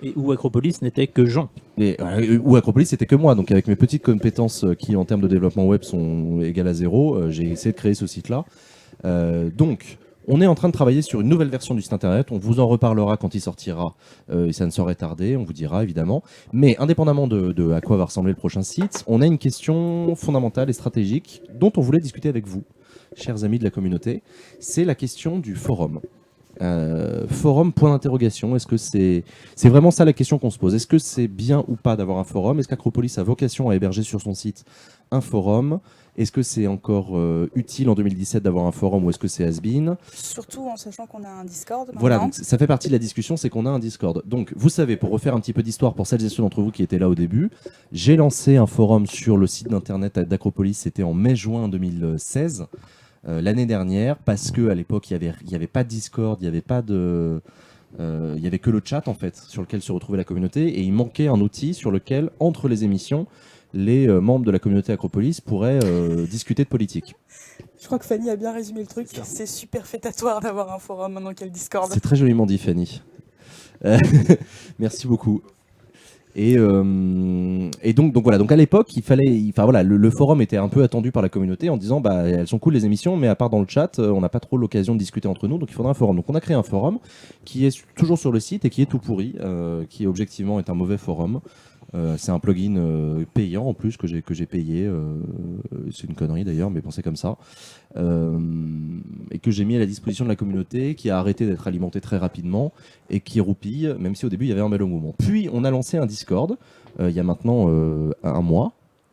E: Et où Acropolis n'était que Jean.
A: où Acropolis c'était que moi. Donc avec mes petites compétences qui en termes de développement web sont égales à 0, j'ai essayé de créer ce site-là. Donc on est en train de travailler sur une nouvelle version du site internet. On vous en reparlera quand il sortira. Et ça ne saurait tarder, on vous dira évidemment. Mais indépendamment de à quoi va ressembler le prochain site, on a une question fondamentale et stratégique dont on voulait discuter avec vous, chers amis de la communauté. C'est la question du forum. Forum, point d'interrogation. Est-ce que c'est vraiment ça la question qu'on se pose? Est-ce que c'est bien ou pas d'avoir un forum? Est-ce qu'Acropolis a vocation à héberger sur son site un forum? Est-ce que c'est encore utile en 2017 d'avoir un forum ou est-ce que c'est has-been?
B: Surtout en sachant qu'on a un Discord maintenant.
A: Voilà, donc ça fait partie de la discussion, c'est qu'on a un Discord. Donc vous savez, pour refaire un petit peu d'histoire pour celles et ceux d'entre vous qui étaient là au début, j'ai lancé un forum sur le site d'internet d'Acropolis, c'était en mai-juin 2016. L'année dernière, parce qu'à l'époque, il y avait pas de Discord, il n'y avait pas de... il y avait que le chat, en fait, sur lequel se retrouvait la communauté, et il manquait un outil sur lequel, entre les émissions, les membres de la communauté Acropolis pourraient discuter de politique.
B: Je crois que Fanny a bien résumé le truc. C'est superfétatoire d'avoir un forum maintenant qu'il y a le Discord.
A: C'est très joliment dit, Fanny. Merci beaucoup. Et donc voilà. Donc à l'époque, il fallait, enfin voilà, le forum était un peu attendu par la communauté en disant bah elles sont cool les émissions, mais à part dans le chat, on n'a pas trop l'occasion de discuter entre nous, donc il faudra un forum. Donc on a créé un forum qui est toujours sur le site et qui est tout pourri, qui objectivement est un mauvais forum. C'est un plugin payant en plus que j'ai payé. C'est une connerie d'ailleurs, mais bon c'est comme ça. Et que j'ai mis à la disposition de la communauté, qui a arrêté d'être alimenté très rapidement et qui roupille, même si au début il y avait un bel engouement. Puis on a lancé un Discord il y a maintenant un mois.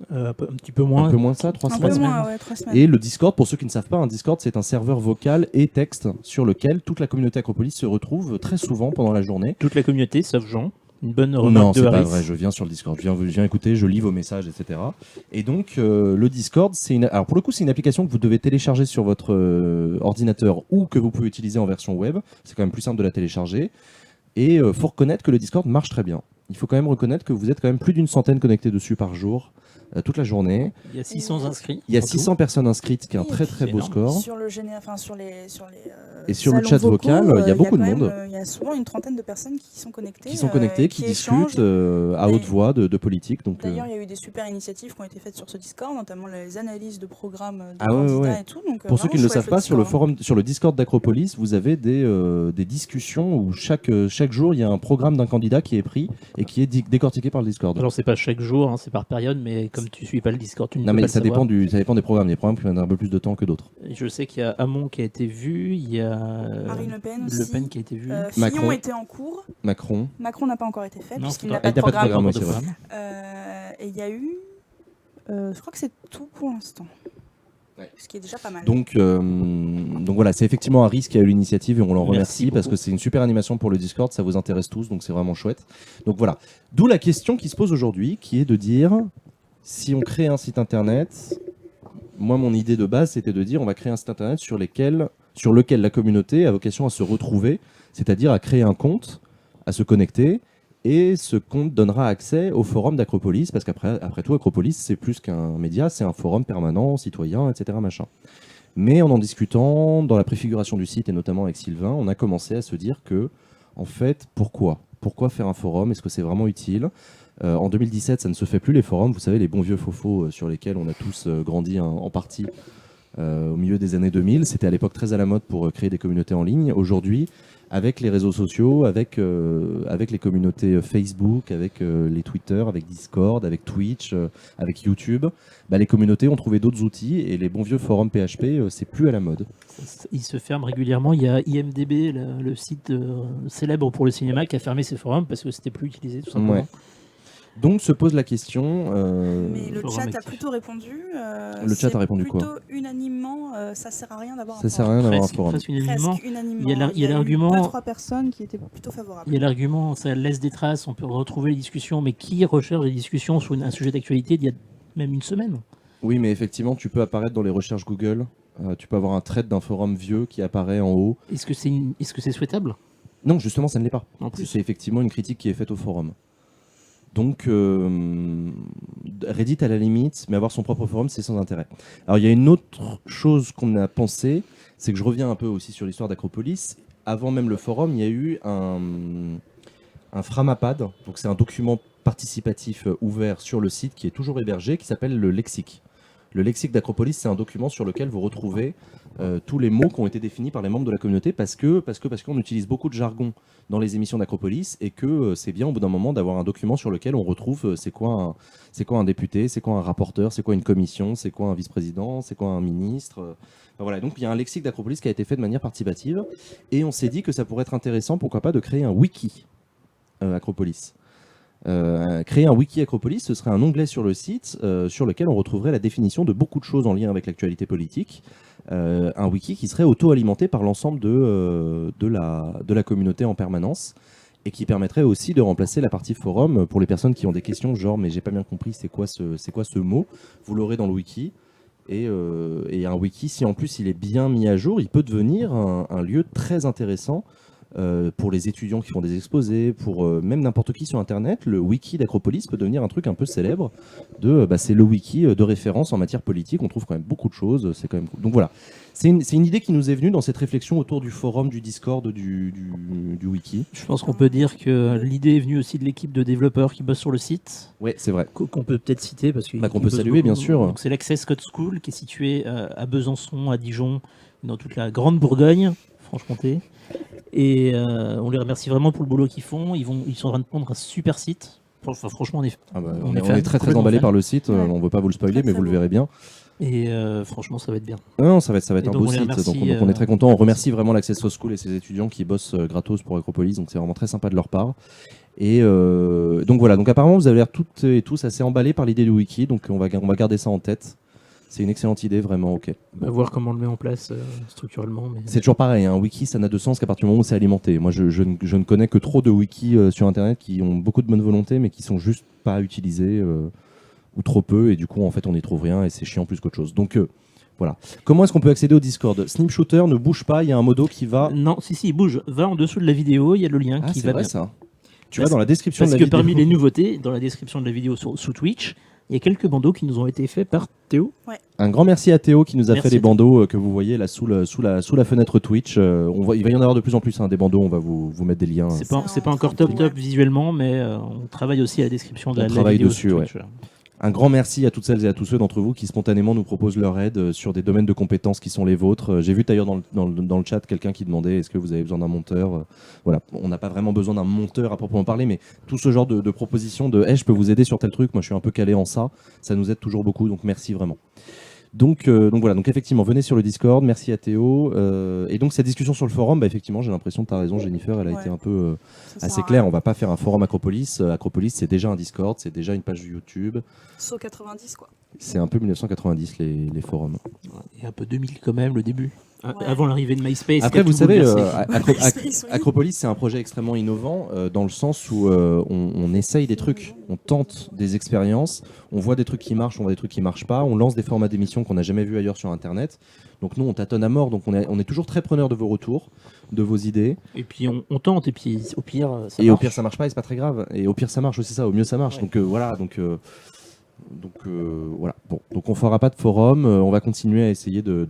E: Un petit peu moins.
A: Un peu moins de ça, 3
B: Un
A: semaines.
B: peu moins, ouais, 3 semaines.
A: Et le Discord, pour ceux qui ne savent pas, un Discord c'est un serveur vocal et texte sur lequel toute la communauté Acropolis se retrouve très souvent pendant la journée.
E: Toute la communauté, sauf Jean. Une bonne remarque
A: Non,
E: de
A: c'est pas
E: Harris.
A: vrai, je viens sur le Discord, je viens écouter, je lis vos messages, etc. Et donc, le Discord, alors pour le coup, c'est une application que vous devez télécharger sur votre ordinateur ou que vous pouvez utiliser en version web. C'est quand même plus simple de la télécharger. Et faut reconnaître que le Discord marche très bien. Il faut quand même reconnaître que vous êtes quand même plus d'une centaine connectés dessus par jour, toute la journée.
E: Il y a 600 inscrits.
A: Il y a
E: en tout.
A: 600 personnes inscrites, qui est un
B: Oui,
A: très
E: et
A: très
E: puis
A: beau
E: c'est
A: score.
B: Sur le
A: Et sur le
B: salons
A: chat
B: vocaux,
A: vocal, il y a beaucoup de
B: quand même,
A: monde.
B: Il y a souvent une trentaine de personnes qui sont connectées.
A: Qui
B: échangent.
A: discutent à haute voix de politique. Donc,
B: D'ailleurs, il y a eu des super initiatives qui ont été faites sur ce Discord, notamment les analyses de programmes de
A: Ah ouais,
B: candidats
A: ouais.
B: et tout. Donc,
A: pour ceux qui ne le savent pas, sur le
B: forum.
A: forum, sur le Discord d'Acropolis, vous avez des discussions où chaque jour il y a un programme d'un candidat qui est pris et qui est décortiqué par le Discord.
E: Alors c'est pas chaque jour, hein, c'est par période, mais comme tu suis pas le Discord, tu ne
A: Non
E: peux
A: mais
E: pas
A: ça
E: le savoir.
A: dépend des programmes. Il y a des programmes qui prennent un peu plus de temps que d'autres.
E: Et je sais qu'il y a Hamon qui a été vu, il y a
B: Marine Le Pen aussi.
E: Le Pen qui a été vu.
A: Macron.
B: Fillon était en cours.
A: Macron.
B: Macron n'a pas encore été fait
E: Non,
B: puisqu'il
E: c'est
B: n'a
E: pas-
B: pas de
A: il n'a pas de
B: programme.
A: programme, oui, c'est vrai.
B: Et il y a eu... je crois que c'est tout pour l'instant.
A: Ouais.
B: Ce qui est déjà pas mal.
A: Donc voilà, c'est effectivement Harris qui a eu l'initiative et on l'en
E: Merci
A: remercie parce
E: beaucoup.
A: que c'est une super animation pour le Discord, ça vous intéresse tous, donc c'est vraiment chouette. Donc voilà, d'où la question qui se pose aujourd'hui, qui est de dire, si on crée un site internet, moi mon idée de base c'était de dire on va créer un site internet sur lequel la communauté a vocation à se retrouver, c'est-à-dire à créer un compte, à se connecter, et ce compte donnera accès au forum d'Acropolis, parce qu'après tout, Acropolis, c'est plus qu'un média, c'est un forum permanent, citoyen, etc. Machin. Mais en discutant, dans la préfiguration du site, et notamment avec Sylvain, on a commencé à se dire que, en fait, pourquoi faire un forum? Est-ce que c'est vraiment utile? En 2017, ça ne se fait plus les forums, vous savez, les bons vieux fofos sur lesquels on a tous grandi en partie. au milieu des années 2000. C'était à l'époque très à la mode pour créer des communautés en ligne. Aujourd'hui, avec les réseaux sociaux, avec les communautés Facebook, avec les Twitter, avec Discord, avec Twitch, avec YouTube, les communautés ont trouvé d'autres outils et les bons vieux forums PHP, c'est plus à la mode.
E: Il se ferme régulièrement. Il y a IMDb, le site célèbre pour le cinéma, qui a fermé ses forums parce que c'était plus utilisé tout simplement.
A: Ouais. Donc se pose la question.
B: Mais le
E: forum
B: chat a
E: actif.
B: plutôt répondu.
A: Le chat a répondu quoi?
B: Plutôt unanimement, ça sert à rien d'avoir
A: Ça
B: un
A: sert à
B: forum.
A: rien d'avoir un
E: Presque,
A: forum.
E: presque unanimement.
B: Presque unanimement.
E: Il y a l'argument-
B: 2-3 personnes qui étaient plutôt favorables.
E: Il y a l'argument, ça laisse des traces, on peut retrouver les discussions, mais qui recherche des discussions sur un sujet d'actualité d'il y a même une semaine?
A: Oui, mais effectivement, tu peux apparaître dans les recherches Google. Tu peux avoir un thread d'un forum vieux qui apparaît en haut.
E: Est-ce que c'est souhaitable?
A: Non, justement, ça ne l'est pas.
E: En plus.
A: C'est effectivement une critique qui est faite au forum. Donc, Reddit à la limite, mais avoir son propre forum, c'est sans intérêt. Alors, il y a une autre chose qu'on a pensé, c'est que je reviens un peu aussi sur l'histoire d'Acropolis. Avant même le forum, il y a eu un Framapad, donc c'est un document participatif ouvert sur le site qui est toujours hébergé, qui s'appelle le lexique. Le lexique d'Acropolis, c'est un document sur lequel vous retrouvez tous les mots qui ont été définis par les membres de la communauté parce qu'on utilise beaucoup de jargon dans les émissions d'Acropolis et que c'est bien au bout d'un moment d'avoir un document sur lequel on retrouve c'est quoi un député, c'est quoi un rapporteur, c'est quoi une commission, c'est quoi un vice-président, c'est quoi un ministre. Enfin, voilà. Donc il y a un lexique d'Acropolis qui a été fait de manière participative et on s'est dit que ça pourrait être intéressant, pourquoi pas, de créer un wiki Acropolis. Créer un wiki Acropolis, ce serait un onglet sur le site sur lequel on retrouverait la définition de beaucoup de choses en lien avec l'actualité politique. Un wiki qui serait auto-alimenté par l'ensemble de la communauté en permanence et qui permettrait aussi de remplacer la partie forum pour les personnes qui ont des questions genre mais j'ai pas bien compris c'est quoi ce mot, vous l'aurez dans le wiki. Et un wiki, si en plus il est bien mis à jour, il peut devenir un lieu très intéressant pour les étudiants qui font des exposés, pour même n'importe qui sur Internet. Le wiki d'Acropolis peut devenir un truc un peu célèbre. C'est le wiki de référence en matière politique. On trouve quand même beaucoup de choses. C'est quand même cool. Donc voilà, c'est une idée qui nous est venue dans cette réflexion autour du forum, du Discord, du wiki.
E: Je pense qu'on peut dire que l'idée est venue aussi de l'équipe de développeurs qui bosse sur le site,
A: Ouais, c'est vrai.
E: qu'on peut peut-être citer parce
A: Qu'on peut saluer, bien sûr.
E: Donc c'est l'Access Code School qui est situé à Besançon, à Dijon, dans toute la grande Bourgogne, Franche-Comté. Et on les remercie vraiment pour le boulot qu'ils font. Ils sont en train de prendre un super site. Enfin, franchement, on est
A: On est très
E: complètement
A: emballé
E: fan.
A: par le site.
B: Ouais.
A: On ne veut pas vous le spoiler,
B: Très,
A: mais
B: très
A: vous le
B: beau.
A: verrez bien.
E: Et franchement, ça va être bien.
A: Non, ça va être
E: Et
A: un
E: donc,
A: beau
E: on les
A: site.
E: remercie,
A: Donc on est très content. On remercie vraiment l'Access School et ses étudiants qui bossent gratos pour Acropolis. Donc c'est vraiment très sympa de leur part. Et donc voilà. Donc apparemment vous avez l'air toutes et tous assez emballés par l'idée du wiki. Donc on va garder ça en tête. C'est une excellente idée, vraiment. Ok.
E: On va voir comment on le met en place structurellement. Mais...
A: C'est toujours pareil. Un wiki, ça n'a de sens qu'à partir du moment où c'est alimenté. Moi, je ne connais que trop de wikis sur Internet qui ont beaucoup de bonne volonté, mais qui sont juste pas utilisés ou trop peu. Et du coup, en fait, on n'y trouve rien et c'est chiant plus qu'autre chose. Donc voilà. Comment est-ce qu'on peut accéder au Discord? Snim Shooter ne bouge pas. Il y a un modo qui va.
E: Non, si, il bouge. Va en dessous de la vidéo, il y a le lien
A: Ah,
E: qui
A: c'est
E: va
A: vrai
E: bien.
A: ça. Tu
E: Parce-
A: vas dans la description de
E: Parce
A: la
E: que
A: vidéo.
E: parmi les nouveautés, dans la description de la vidéo sous Twitch, il y a quelques bandeaux qui nous ont été faits par Théo.
A: Un grand merci à Théo qui nous a
E: Merci
A: fait les
E: Théo.
A: bandeaux que vous voyez là sous la fenêtre Twitch. Il va y en avoir de plus en plus des bandeaux. On va vous mettre des liens.
E: C'est pas,
B: C'est
E: c'est pas
B: en
E: encore
B: train
E: top
B: de-
E: visuellement, mais on travaille aussi à la description de
A: On
E: la
A: travaille
E: vidéo
A: dessus,
E: sur Twitch.
A: Un grand merci à toutes celles et à tous ceux d'entre vous qui spontanément nous proposent leur aide sur des domaines de compétences qui sont les vôtres. J'ai vu d'ailleurs dans le chat quelqu'un qui demandait est-ce que vous avez besoin d'un monteur. Voilà, on n'a pas vraiment besoin d'un monteur à proprement parler, mais tout ce genre de propositions de hey, je peux vous aider sur tel truc, moi je suis un peu calé en ça, ça nous aide toujours beaucoup, donc merci vraiment. Donc voilà, donc effectivement, venez sur le Discord, merci à Théo. Et donc cette discussion sur le forum, effectivement, j'ai l'impression que tu as raison, Jennifer, elle a
B: Ouais.
A: été un peu
B: Ça sert
A: assez
B: à
A: claire.
B: rien.
A: On va pas faire un forum Acropolis. Acropolis, c'est déjà un Discord, c'est déjà une page YouTube.
B: Saut 90, quoi.
A: C'est un peu 1990 les forums.
E: Et un peu 2000 quand même, le début.
B: Ouais.
E: Avant l'arrivée de MySpace. qui
A: Après,
E: a
A: vous
E: tout
A: savez,
E: bouleversé.
B: MySpace, oui.
A: Acropolis, c'est un projet extrêmement innovant dans le sens où on essaye des trucs, on tente des expériences, on voit des trucs qui marchent, on voit des trucs qui marchent pas, on lance des formats d'émissions qu'on n'a jamais vus ailleurs sur Internet. Donc nous, on tâtonne à mort, donc on est toujours très preneur de vos retours, de vos idées.
E: Et puis on tente, et puis au pire, ça
A: Et au
E: marche.
A: pire, ça marche pas, et c'est pas très grave. Et au pire, ça marche aussi ça, au mieux, ça marche.
E: Ouais.
A: Donc voilà, donc Voilà. Bon, donc on fera pas de forum. On va continuer à essayer de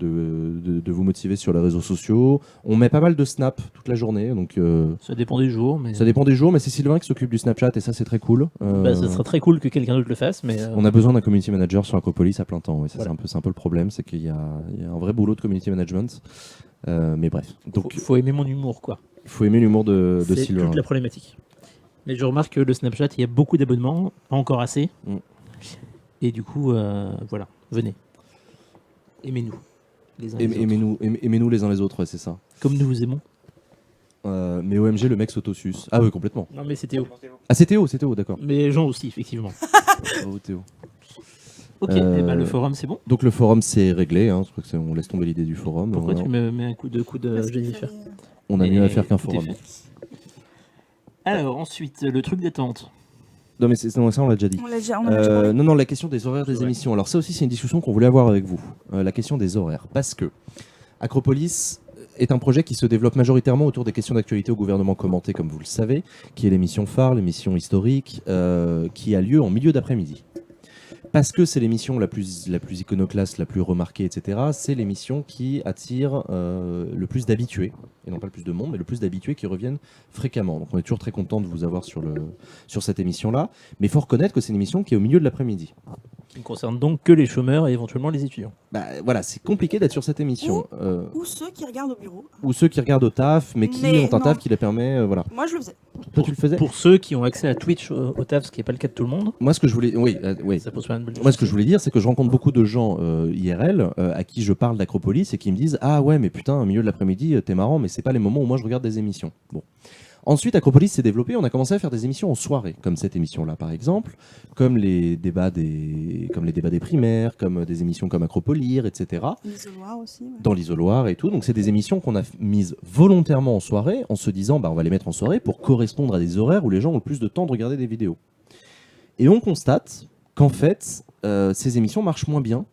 A: vous motiver sur les réseaux sociaux. On met pas mal de snaps toute la journée, donc
E: Ça dépend des jours, mais
A: ça dépend des jours. Mais c'est Sylvain qui s'occupe du Snapchat et ça c'est très cool.
E: ça serait très cool que quelqu'un d'autre le fasse. Mais
A: On a besoin d'un community manager sur Acropolis à plein temps. Oui, ça
E: Voilà.
A: c'est un peu le problème, c'est qu'il y a un vrai boulot de community management. Mais bref, donc
E: faut aimer mon humour, quoi.
A: il faut aimer l'humour de
E: C'est
A: Sylvain.
E: toute la problématique. Mais je remarque que le Snapchat, il y a beaucoup d'abonnements, pas encore assez.
A: Mm.
E: Et du coup, voilà, venez. Aimez-nous. Les uns les autres.
A: Aimez-nous les uns les autres, ouais, c'est ça.
E: Comme nous vous aimons.
A: Mais OMG, le mec s'autosuce. Ah oui, complètement.
E: Non, mais c'est Théo.
A: Ah, c'est Théo, d'accord.
E: Mais Jean aussi, effectivement.
A: Bravo Théo.
E: Ok,
A: Euh,
E: eh ben, le forum, c'est bon.
A: Donc le forum c'est réglé, hein. Je crois que on laisse tomber l'idée du forum.
E: Pourquoi
A: on,
E: tu me mets un coup de
B: Parce qu'il
E: Jennifer
B: fallait-
A: on a
E: Et
A: mieux à faire qu'un
E: tout est
A: forum.
E: fait. Alors, ensuite, le truc d'attente.
A: Non mais non, ça on l'a déjà dit.
B: On l'a déjà parlé.
A: Non, la question des horaires des
E: Ouais.
A: émissions. Alors ça aussi c'est une discussion qu'on voulait avoir avec vous. La question des horaires. Parce que Acropolis est un projet qui se développe majoritairement autour des questions d'actualité au gouvernement commenté, comme vous le savez, qui est l'émission phare, l'émission historique, qui a lieu en milieu d'après-midi. Parce que c'est l'émission la plus iconoclaste, la plus remarquée, etc. C'est l'émission qui attire le plus d'habitués, et non pas le plus de monde, mais le plus d'habitués qui reviennent fréquemment. Donc on est toujours très content de vous avoir sur cette émission-là. Mais il faut reconnaître que c'est une émission qui est au milieu de l'après-midi.
E: Qui ne concerne donc que les chômeurs et éventuellement les étudiants.
A: Bah, voilà, c'est compliqué d'être sur cette émission.
B: Ou ceux qui regardent au bureau.
A: Ou ceux qui regardent au taf, mais qui
B: Mais
A: ont un
B: non.
A: taf qui les permet. Voilà.
B: Moi, je le faisais.
A: Toi, tu le faisais
E: Pour ceux qui ont accès à Twitch au taf, ce qui n'est pas le cas de tout le monde,
A: Moi, ce que je voulais. Oui, oui.
E: ça pose pas une bonne
A: Moi, ce que je voulais dire, c'est que je rencontre beaucoup de gens IRL à qui je parle d'Acropolis et qui me disent ah ouais, mais putain, au milieu de l'après-midi, t'es marrant, mais c'est pas les moments où moi je regarde des émissions. Bon. Ensuite, Acropolis s'est développé, on a commencé à faire des émissions en soirée, comme cette émission-là par exemple, comme les débats des primaires, comme des émissions comme Acropolir, etc.
B: L'isoloir aussi. Ouais.
A: Dans l'isoloir et tout. Donc c'est des émissions qu'on a mises volontairement en soirée, en se disant bah on va les mettre en soirée pour correspondre à des horaires où les gens ont le plus de temps de regarder des vidéos. Et on constate qu'en fait, ces émissions marchent moins bien.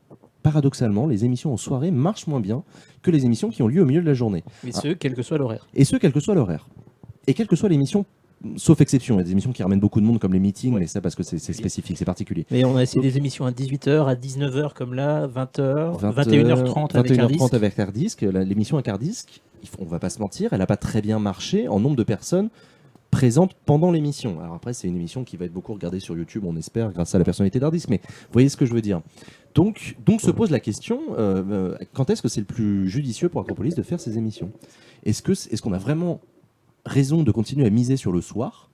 A: Paradoxalement, les émissions en soirée marchent moins bien que les émissions qui ont lieu au milieu de la journée.
E: mais ce, quel que soit l'horaire.
A: Et ce, quel que soit l'horaire. Et quelle que soit l'émission, sauf exception. Il y a des émissions qui ramènent beaucoup de monde, comme les meetings,
E: Ouais.
A: mais ça parce que c'est spécifique, c'est particulier.
E: Mais on a essayé des émissions à 18h, à 19h comme là, 20h,
A: 20h,
E: 21h30 avec un
A: 21h30
E: disque.
A: avec Hardisque. L'émission avec Hardisque, on va pas se mentir, elle a pas très bien marché en nombre de personnes présentes pendant l'émission. Alors après, c'est une émission qui va être beaucoup regardée sur YouTube, on espère, grâce à la personnalité d'Hardisque. Mais vous voyez ce que je veux dire. Donc se pose la question, quand est-ce que c'est le plus judicieux pour Acropolis de faire ces émissions ? Est-ce qu'on a vraiment raison de continuer à miser sur le soir ?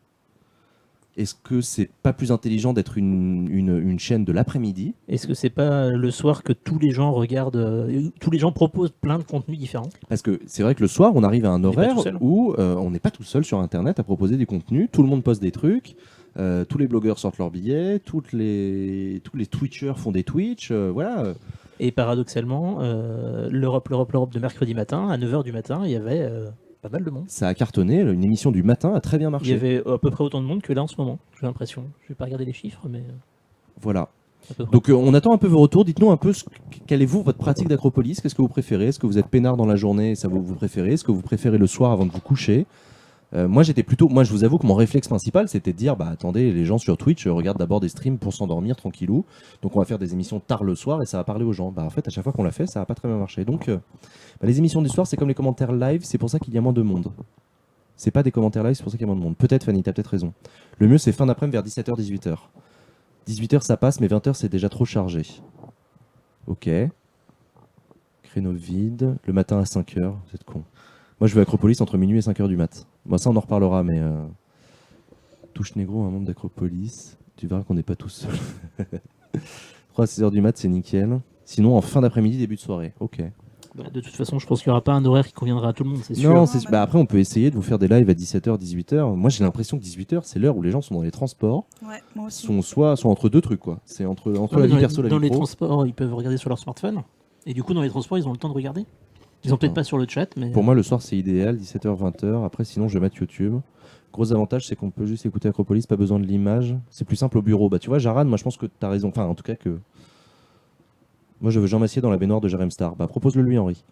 A: Est-ce que c'est pas plus intelligent d'être une chaîne de l'après-midi ?
E: Est-ce que c'est pas le soir que tous les gens regardent, tous les gens proposent plein de contenus différents?
A: Parce que c'est vrai que le soir, on arrive à un
E: On n'est pas
A: horaire
E: tout seul.
A: où on n'est pas tout seul sur Internet à proposer du contenu. Tout le monde poste des trucs. Tous les blogueurs sortent leurs billets. Tous les Twitchers font des Twitch. Voilà.
E: Et paradoxalement, l'Europe de mercredi matin, à 9h du matin, il y avait pas mal de monde.
A: Ça a cartonné. Une émission du matin a très bien
E: Il y
A: marché.
E: avait à peu près autant de monde que là en ce moment, j'ai l'impression. Je vais pas regarder les chiffres, mais
A: Voilà.
E: à peu près.
A: Donc on attend un peu vos retours. Dites-nous un peu quelle est votre pratique d'Acropolis. Qu'est-ce que vous préférez ? Est-ce que vous êtes peinard dans la journée et ça vous préférez ? Est-ce que vous préférez le soir avant de vous coucher ? Moi, je vous avoue que mon réflexe principal, c'était de dire, bah attendez, les gens sur Twitch regardent d'abord des streams pour s'endormir tranquillou. Donc on va faire des émissions tard le soir et ça va parler aux gens. Bah en fait, à chaque fois qu'on l'a fait, ça n'a pas très bien marché. Donc les émissions du soir, c'est comme les commentaires live, c'est pour ça qu'il y a moins de monde. C'est pas des commentaires live, c'est pour ça qu'il y a moins de monde. Peut-être Fanny, t'as peut-être raison. Le mieux, c'est fin d'après-midi vers 17h, 18h. 18h, ça passe, mais 20h, c'est déjà trop chargé. Ok. Créneau vide. Le matin à 5h, vous êtes con. Moi, je vais à Acropolis entre minuit et 5h du mat. Bon, ça, on en reparlera, mais... Touche Négro, un membre d'Acropolis. Tu verras qu'on n'est pas tous seuls. 3 à 6h du mat, c'est nickel. Sinon, en fin d'après-midi, début de soirée. Ok.
E: Bah, de toute façon, je pense qu'il n'y aura pas un horaire qui conviendra à tout le monde, c'est sûr.
A: Non,
B: sûr.
A: après, on peut essayer de vous faire des lives à 17h, 18h. Moi, j'ai l'impression que 18h, c'est l'heure où les gens sont dans les transports.
B: Ouais, moi aussi.
A: Sont entre deux trucs, quoi. C'est entre
E: Non,
A: la
E: mais
A: vie perso et la
E: dans
A: vie
E: les
A: pro.
E: transports, ils peuvent regarder sur leur smartphone. Et du coup, dans les transports, ils ont le temps de regarder. Ils ont peut-être pas sur le chat, mais
A: Pour moi, le soir, c'est idéal, 17h, 20h. Après, sinon, je vais mettre YouTube. Gros avantage, c'est qu'on peut juste écouter Acropolis, pas besoin de l'image. C'est plus simple au bureau. Bah, tu vois, Jaran, moi, je pense que tu as raison. Enfin, en tout cas, que. Moi, je veux Jean Massier dans la baignoire de Jérém Star. Bah, propose-le lui, Henri.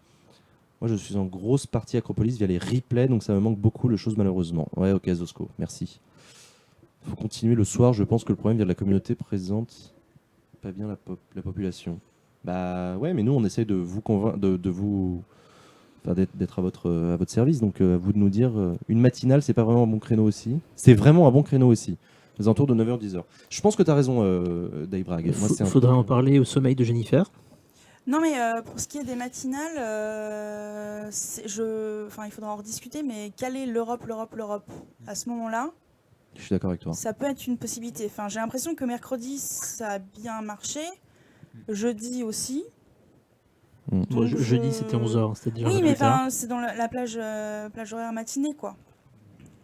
A: Moi, je suis en grosse partie Acropolis via les replays, donc ça me manque beaucoup de choses, malheureusement. Ouais, ok, Zosco, merci. Faut continuer le soir. Je pense que le problème vient de la communauté présente. pas bien la population. Bah ouais, mais nous on essaye de vous convaincre, de vous, enfin, d'être à votre service. Donc à vous de nous dire, une matinale, c'est pas vraiment un bon créneau aussi. C'est vraiment un bon créneau aussi. Aux alentours de 9h-10h. Je pense que tu as raison, Dave Bragg.
E: Il
A: Moi, c'est un
E: faudrait
A: peu-
E: en parler au sommeil de Jennifer.
B: Non, mais pour ce qui est des matinales, il faudra en rediscuter, mais caler l'Europe à ce moment-là,
A: Je suis d'accord avec toi.
B: ça peut être une possibilité. Enfin, j'ai l'impression que mercredi, ça a bien marché. Jeudi aussi.
E: Moi,
B: Donc,
E: jeudi, c'était 11h. C'était déjà un
B: Oui,
E: peu
B: mais
E: plus tard.
B: enfin, c'est dans la plage horaire matinée, quoi.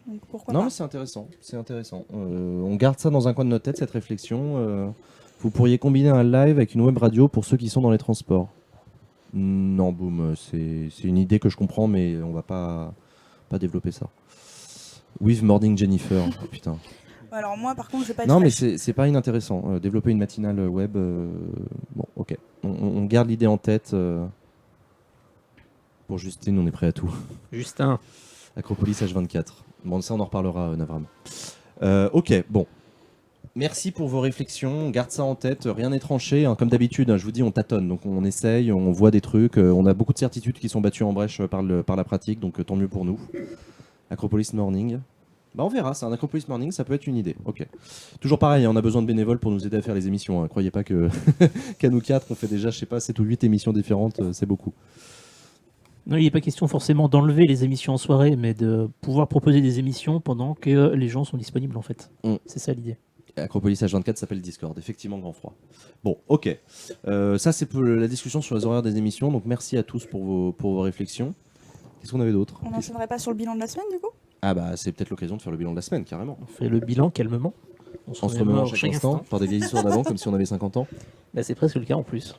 B: Donc pourquoi
A: Non,
B: pas.
A: mais c'est intéressant. C'est intéressant. On garde ça dans un coin de notre tête, cette réflexion. Vous pourriez combiner un live avec une web radio pour ceux qui sont dans les transports. Non, boum, c'est une idée que je comprends, mais on va pas développer ça. With Morning Jennifer, oh, putain.
B: Alors moi, par contre, je vais pas être
A: Non, mais
B: flash.
A: c'est pas inintéressant. Développer une matinale web, bon, ok. On garde l'idée en tête. Pour Justine, on est prêt à tout.
E: Justin.
A: Acropolis H24. Bon, ça, on en reparlera, Navram. Ok, bon. Merci pour vos réflexions. On garde ça en tête. Rien n'est tranché. Hein. Comme d'habitude, hein, je vous dis, on tâtonne. Donc, on essaye, on voit des trucs. On a beaucoup de certitudes qui sont battues en brèche par la pratique. Donc, tant mieux pour nous. Acropolis Morning. Bah, on verra. C'est un Acropolis Morning. Ça peut être une idée. Ok. Toujours pareil, hein, on a besoin de bénévoles pour nous aider à faire les émissions. Hein. Croyez pas que qu'à nous quatre, on fait déjà, je sais pas, 7 ou 8 émissions différentes. C'est beaucoup.
E: Non, il n'est pas question forcément d'enlever les émissions en soirée, mais de pouvoir proposer des émissions pendant que les gens sont disponibles, en fait. C'est ça l'idée.
A: Acropolis H24 s'appelle Discord, effectivement grand froid. Bon, ok. Ça c'est pour la discussion sur les horaires des émissions, donc merci à tous pour vos réflexions. Qu'est-ce qu'on avait d'autre?
B: On n'enchaînerait pas sur le bilan de la semaine, du coup?
A: Ah bah c'est peut-être l'occasion de faire le bilan de la semaine, carrément.
E: On fait le bilan calmement. On
A: En se remémorant chaque instant, par des vieilles histoires d'avant, comme si on avait 50 ans.
E: Bah, c'est presque le cas en plus.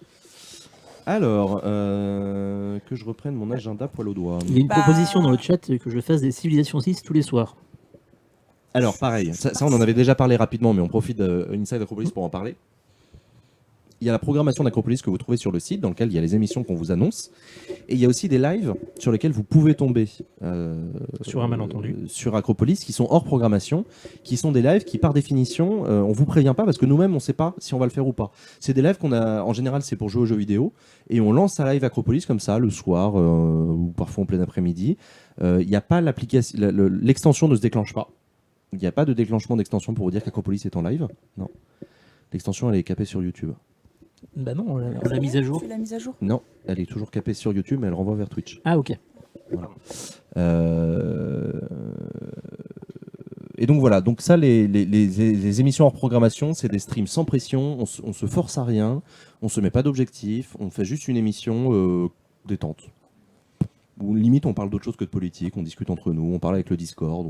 A: Alors, que je reprenne mon agenda poil au doigt.
E: Il y a une
B: Bah-
E: proposition dans le chat que je fasse des Civilisations 6 tous les soirs.
A: Alors pareil, ça on en avait déjà parlé rapidement, mais on profite d'Inside Acropolis pour en parler. Il y a la programmation d'Acropolis que vous trouvez sur le site, dans lequel il y a les émissions qu'on vous annonce. Et il y a aussi des lives sur lesquels vous pouvez tomber
E: Sur un malentendu.
A: sur Acropolis, qui sont hors programmation, qui sont des lives qui, par définition, on vous prévient pas parce que nous-mêmes, on sait pas si on va le faire ou pas. C'est des lives qu'on a, en général, c'est pour jouer aux jeux vidéo, et on lance un live Acropolis comme ça, le soir, ou parfois en plein après-midi. Il n'y a pas l'application, l'extension ne se déclenche pas. Il n'y a pas de déclenchement d'extension pour vous dire qu'Acropolis est en live. Non. L'extension, elle est capée sur YouTube.
E: Bah non, on l'a mise à jour.
B: Tu l'as mise à jour.
A: Non, elle est toujours capée sur YouTube, mais elle renvoie vers Twitch.
E: Ah ok.
A: Et donc voilà, donc ça, les émissions hors programmation, c'est des streams sans pression, on se force à rien, on se met pas d'objectif, on fait juste une émission détente. Où limite on parle d'autre chose que de politique, on discute entre nous, on parle avec le Discord.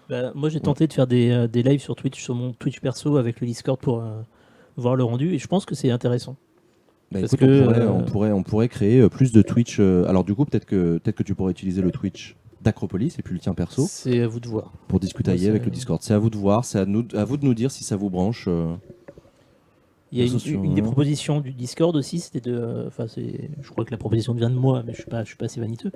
E: Bah, moi j'ai tenté de faire des lives sur Twitch, sur mon Twitch perso avec le Discord pour voir le rendu, et je pense que c'est intéressant.
A: Bah,
E: Parce
A: écoute,
E: que,
A: on pourrait créer plus de Twitch. Alors du coup, peut-être que tu pourrais utiliser le Twitch d'Acropolis et puis le tien perso
E: C'est à vous de voir.
A: pour discuter
E: Moi,
A: avec
E: c'est-
A: le Discord. C'est à vous de voir, c'est à vous de nous dire si ça vous branche.
E: Il y a
A: Attention,
E: une des
A: hein.
E: propositions du Discord aussi, c'était de. Enfin, je crois que la proposition vient de moi, mais je suis pas assez vaniteux.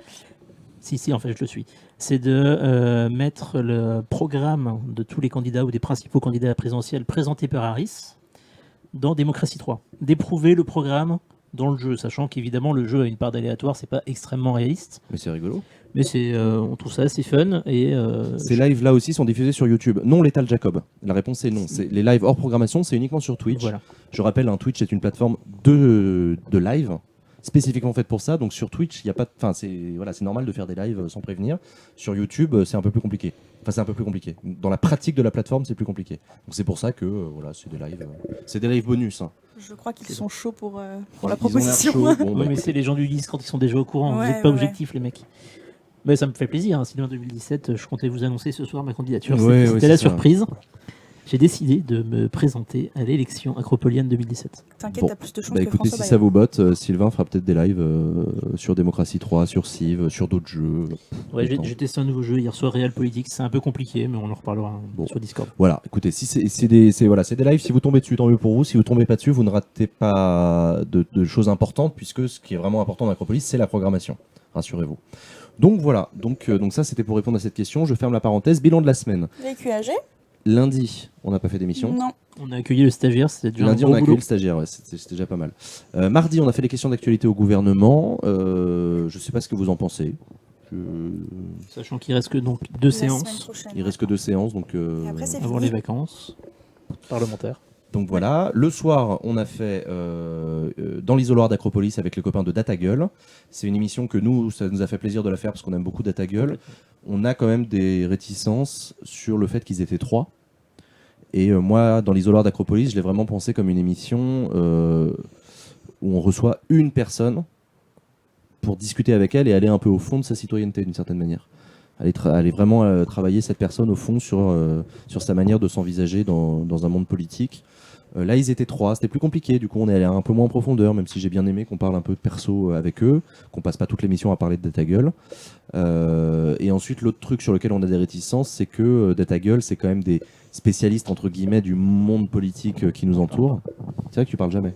E: Si, en fait, je le suis. C'est de mettre le programme de tous les candidats ou des principaux candidats à la présidentielle présentés par Harris dans Démocratie 3. D'éprouver le programme dans le jeu, sachant qu'évidemment le jeu a une part d'aléatoire, c'est pas extrêmement réaliste,
A: Mais c'est rigolo.
E: mais on trouve ça assez fun et
A: Ces lives là aussi sont diffusés sur YouTube. Non, l'étal Jacob. La réponse est non. Les lives hors programmation, c'est uniquement sur Twitch.
E: voilà.
A: Je rappelle, un Twitch est une plateforme de live spécifiquement faite pour ça. Donc sur Twitch, il y a pas, enfin c'est normal de faire des lives sans prévenir. Sur YouTube, c'est un peu plus compliqué. Enfin, c'est un peu plus compliqué. Dans la pratique de la plateforme, c'est plus compliqué. Donc c'est pour ça que voilà, c'est des lives bonus. Hein.
B: Je crois qu'ils sont chauds pour la
A: Ils ont l'air
B: proposition.
A: chauds. Bon,
E: Oui,
A: bah,
E: mais c'est les gens du Discord qui sont déjà au courant, vous
B: Ouais,
E: n'êtes pas
B: ouais,
E: objectifs les mecs. Mais ça me fait plaisir, hein. Sinon en 2017, je comptais vous annoncer ce soir ma candidature.
A: Ouais,
E: C'était
A: c'est
E: la
A: ça.
E: surprise. J'ai décidé de me présenter à l'élection acropolienne 2017.
B: T'inquiète,
A: Bon.
B: t'as plus de chance
A: Bah
B: que
A: écoutez,
B: François
A: si ça
B: Bayrou.
A: vous botte, Sylvain fera peut-être des lives sur Démocratie 3, sur Civ, sur d'autres jeux.
E: Ouais,
A: Attends.
E: j'ai testé un nouveau jeu hier soir, Real Politics. C'est un peu compliqué, mais on en reparlera
A: Bon.
E: sur Discord.
A: Voilà, écoutez, si c'est des lives, si vous tombez dessus, tant mieux pour vous. Si vous tombez pas dessus, vous ne ratez pas de choses importantes, puisque ce qui est vraiment important dans Acropolis, c'est la programmation. Rassurez-vous. Donc voilà, donc ça c'était pour répondre à cette question. Je ferme la parenthèse. Bilan de la semaine.
B: VQAG.
A: Lundi, on n'a pas fait d'émission.
B: Non.
E: On a accueilli le stagiaire, c'était déjà
A: Lundi,
E: un
A: on
E: gros
A: a accueilli
E: boulot.
A: le stagiaire, ouais, c'était déjà pas mal. Mardi, on a fait les questions d'actualité au gouvernement. Je sais pas ce que vous en pensez.
E: Sachant qu'il reste que donc 2
B: La semaine
E: séances
B: prochaine,
A: Il
B: ouais.
A: reste que 2 séances, donc.
B: Et après, c'est
E: avant
B: fini.
E: les vacances parlementaires.
A: Donc voilà, le soir, on a fait dans l'isoloir d'Acropolis avec les copains de Data Gueule. C'est une émission que nous, ça nous a fait plaisir de la faire parce qu'on aime beaucoup Data Gueule. On a quand même des réticences sur le fait qu'ils étaient 3. Et moi, dans l'isoloir d'Acropolis, je l'ai vraiment pensé comme une émission où on reçoit une personne pour discuter avec elle et aller un peu au fond de sa citoyenneté d'une certaine manière. Aller vraiment travailler cette personne au fond sur sa manière de s'envisager dans un monde politique. Là, ils étaient 3, c'était plus compliqué. Du coup, on est allé un peu moins en profondeur, même si j'ai bien aimé qu'on parle un peu de perso avec eux, qu'on passe pas toute l'émission à parler de Data Gueule. Et ensuite, l'autre truc sur lequel on a des réticences, c'est que Data Gueule, c'est quand même des spécialistes entre guillemets du monde politique qui nous entoure. C'est vrai que tu parles jamais.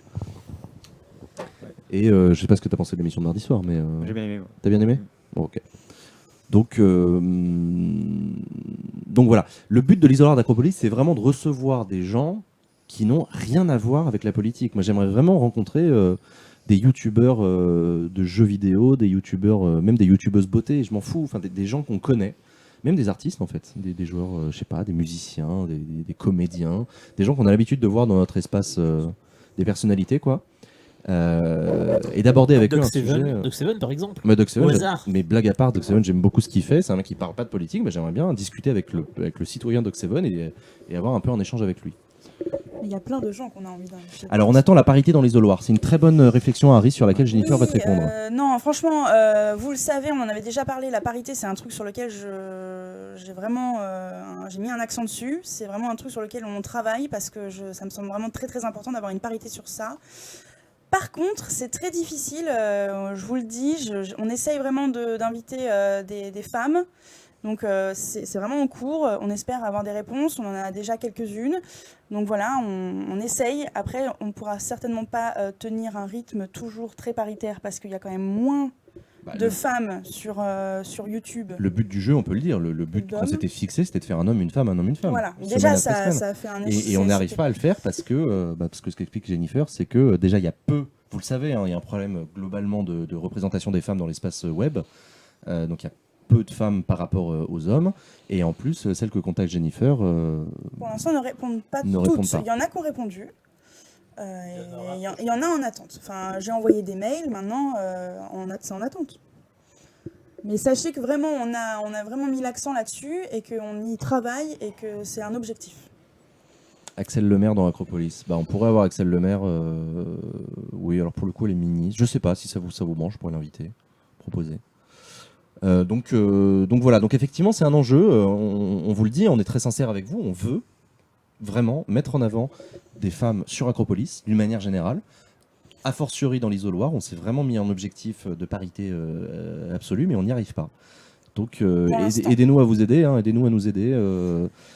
A: Et je sais pas ce que tu as pensé de l'émission de mardi soir, mais
D: J'ai bien aimé. Moi.
A: t'as bien aimé ? Bon, ok. Donc voilà. Le but de l'isoloir d'Acropolis, c'est vraiment de recevoir des gens qui n'ont rien à voir avec la politique. Moi, j'aimerais vraiment rencontrer des youtubeurs de jeux vidéo, des youtubeurs, même des youtubeuses beauté, je m'en fous, enfin des gens qu'on connaît, même des artistes en fait, des joueurs, je sais pas, des musiciens, des comédiens, des gens qu'on a l'habitude de voir dans notre espace, des personnalités quoi. Et d'aborder avec eux un sujet.
E: Doc Seven, par exemple.
A: Mais Doc Seven,
E: Au hasard.
A: mais blague à part, Doc Seven, j'aime beaucoup ce qu'il fait. C'est un mec qui parle pas de politique, mais j'aimerais bien discuter avec le citoyen Doc Seven et avoir un peu un échange avec lui.
B: Il y a plein de gens qu'on a envie d'inviter.
A: Alors, on attend la parité dans l'isoloir. C'est une très bonne réflexion, Harry, sur laquelle Jennifer va te répondre.
B: Non, franchement, vous le savez, on en avait déjà parlé. La parité, c'est un truc sur lequel j'ai vraiment j'ai mis un accent dessus. C'est vraiment un truc sur lequel on travaille parce que ça me semble vraiment très très important d'avoir une parité sur ça. Par contre, c'est très difficile, je vous le dis, on essaye vraiment d'inviter des femmes. Donc c'est vraiment en cours, on espère avoir des réponses, on en a déjà quelques-unes. Donc voilà, on essaye. Après, on ne pourra certainement pas tenir un rythme toujours très paritaire parce qu'il y a quand même moins de femmes sur YouTube.
A: Le but du jeu, on peut le dire, le but qu'on s'était fixé, c'était de faire un homme, une femme, un homme, une femme.
B: Voilà,
A: Semaine
B: déjà
A: après semaine.
B: ça a fait un
A: Et on n'arrive pas à le faire parce que ce qu'explique Jennifer, c'est que déjà il y a peu, vous le savez, hein, il y a un problème globalement de représentation des femmes dans l'espace web. Donc il y a peu de femmes par rapport aux hommes. Et en plus, celles que contacte Jennifer...
B: pour l'instant, ne répondent pas
A: ne
B: toutes.
A: répondent pas.
B: Il y en a qui ont répondu. Il y en a en attente. Enfin, j'ai envoyé des mails, maintenant, c'est en attente. Mais sachez que vraiment, on a vraiment mis l'accent là-dessus et qu'on y travaille et que c'est un objectif.
A: Axel Lemaire dans Acropolis. Bah, on pourrait avoir Axel Lemaire. Oui, alors pour le coup, les mini. Je sais pas si ça vous branche, je pourrais l'inviter, proposer. Donc voilà. Donc effectivement, c'est un enjeu. On vous le dit, on est très sincère avec vous. On veut vraiment mettre en avant des femmes sur Acropolis, d'une manière générale. A fortiori dans l'isoloir, on s'est vraiment mis un objectif de parité absolue, mais on n'y arrive pas. Donc aidez-nous à vous aider, hein, aidez-nous à nous aider.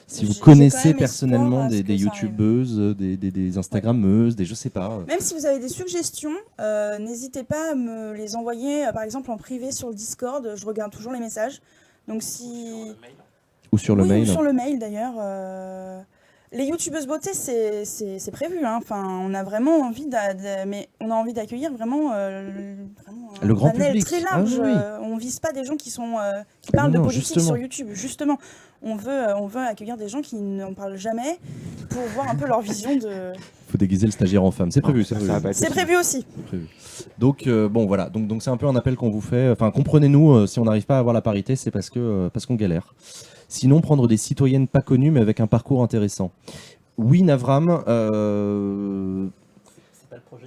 A: Si vous
B: J'ai
A: connaissez
B: quand même
A: personnellement
B: espoir à ce
A: des
B: que ça
A: youtubeuses, des instagrammeuses, des je sais pas.
B: Même si vous avez des suggestions, n'hésitez pas à me les envoyer, par exemple en privé sur le Discord. Je regarde toujours les messages. Donc si...
A: Ou sur le
B: Oui,
A: mail.
B: ou sur le mail d'ailleurs. Les youtubeuses beauté, c'est prévu. Hein. Enfin, on a vraiment envie mais on a envie d'accueillir vraiment, vraiment
A: Le grand
B: panel
A: public.
B: très large.
A: Ah oui.
B: On vise pas des gens qui parlent de
A: Non,
B: politique
A: justement.
B: sur YouTube. Justement, on veut accueillir des gens qui n'en parlent jamais pour voir un peu leur vision de.
A: Faut déguiser le stagiaire en femme. C'est prévu, c'est
D: Ça
A: prévu.
D: va pas être
B: C'est
D: possible.
B: prévu aussi.
A: C'est prévu. Donc bon voilà. Donc c'est un peu un appel qu'on vous fait. Enfin comprenez-nous. Si on n'arrive pas à avoir la parité, c'est parce qu'on galère. Sinon prendre des citoyennes pas connues mais avec un parcours intéressant. Oui, Navram.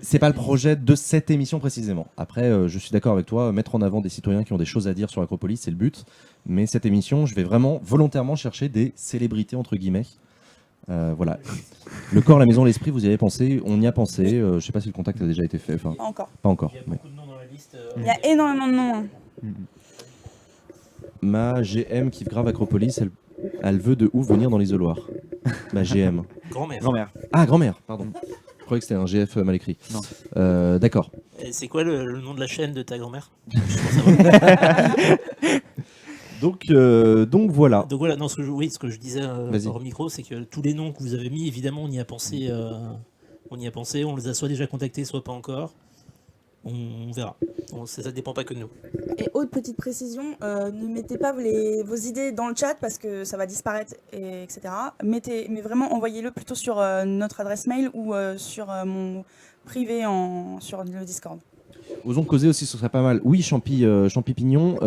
A: C'est pas le projet de cette émission précisément. Après, je suis d'accord avec toi, mettre en avant des citoyens qui ont des choses à dire sur Acropolis, c'est le but. Mais cette émission, je vais vraiment volontairement chercher des célébrités, entre guillemets. Voilà. Le corps, la maison, l'esprit, vous y avez pensé, on y a pensé. Je sais pas si le contact a déjà été fait. Enfin,
B: Pas encore.
A: pas encore.
E: Il y a
A: Mais.
E: beaucoup de noms dans la liste.
B: Il y a énormément de noms. Hein.
A: Ma GM kiffe grave Acropolis, elle veut de ouf venir dans l'isoloir. Ma GM.
E: Grand-mère.
D: Grand-mère.
A: Ah, grand-mère, pardon. Je croyais que c'était un GF mal écrit.
D: Non.
A: D'accord.
E: Et c'est quoi le nom de la chaîne de ta grand-mère?
A: Donc voilà.
E: Donc voilà, non, ce que je disais
A: Vas-y.
E: hors micro, c'est que tous les noms que vous avez mis, évidemment, on y a pensé. On les a soit déjà contactés, soit pas encore. On verra. Ça dépend pas que de nous.
B: Et autre petite précision, ne mettez pas vos idées dans le chat parce que ça va disparaître, etc. Mais vraiment envoyez-le plutôt sur notre adresse mail ou sur mon privé sur le Discord.
A: Osons causer aussi, ce serait pas mal. Oui, Champignon,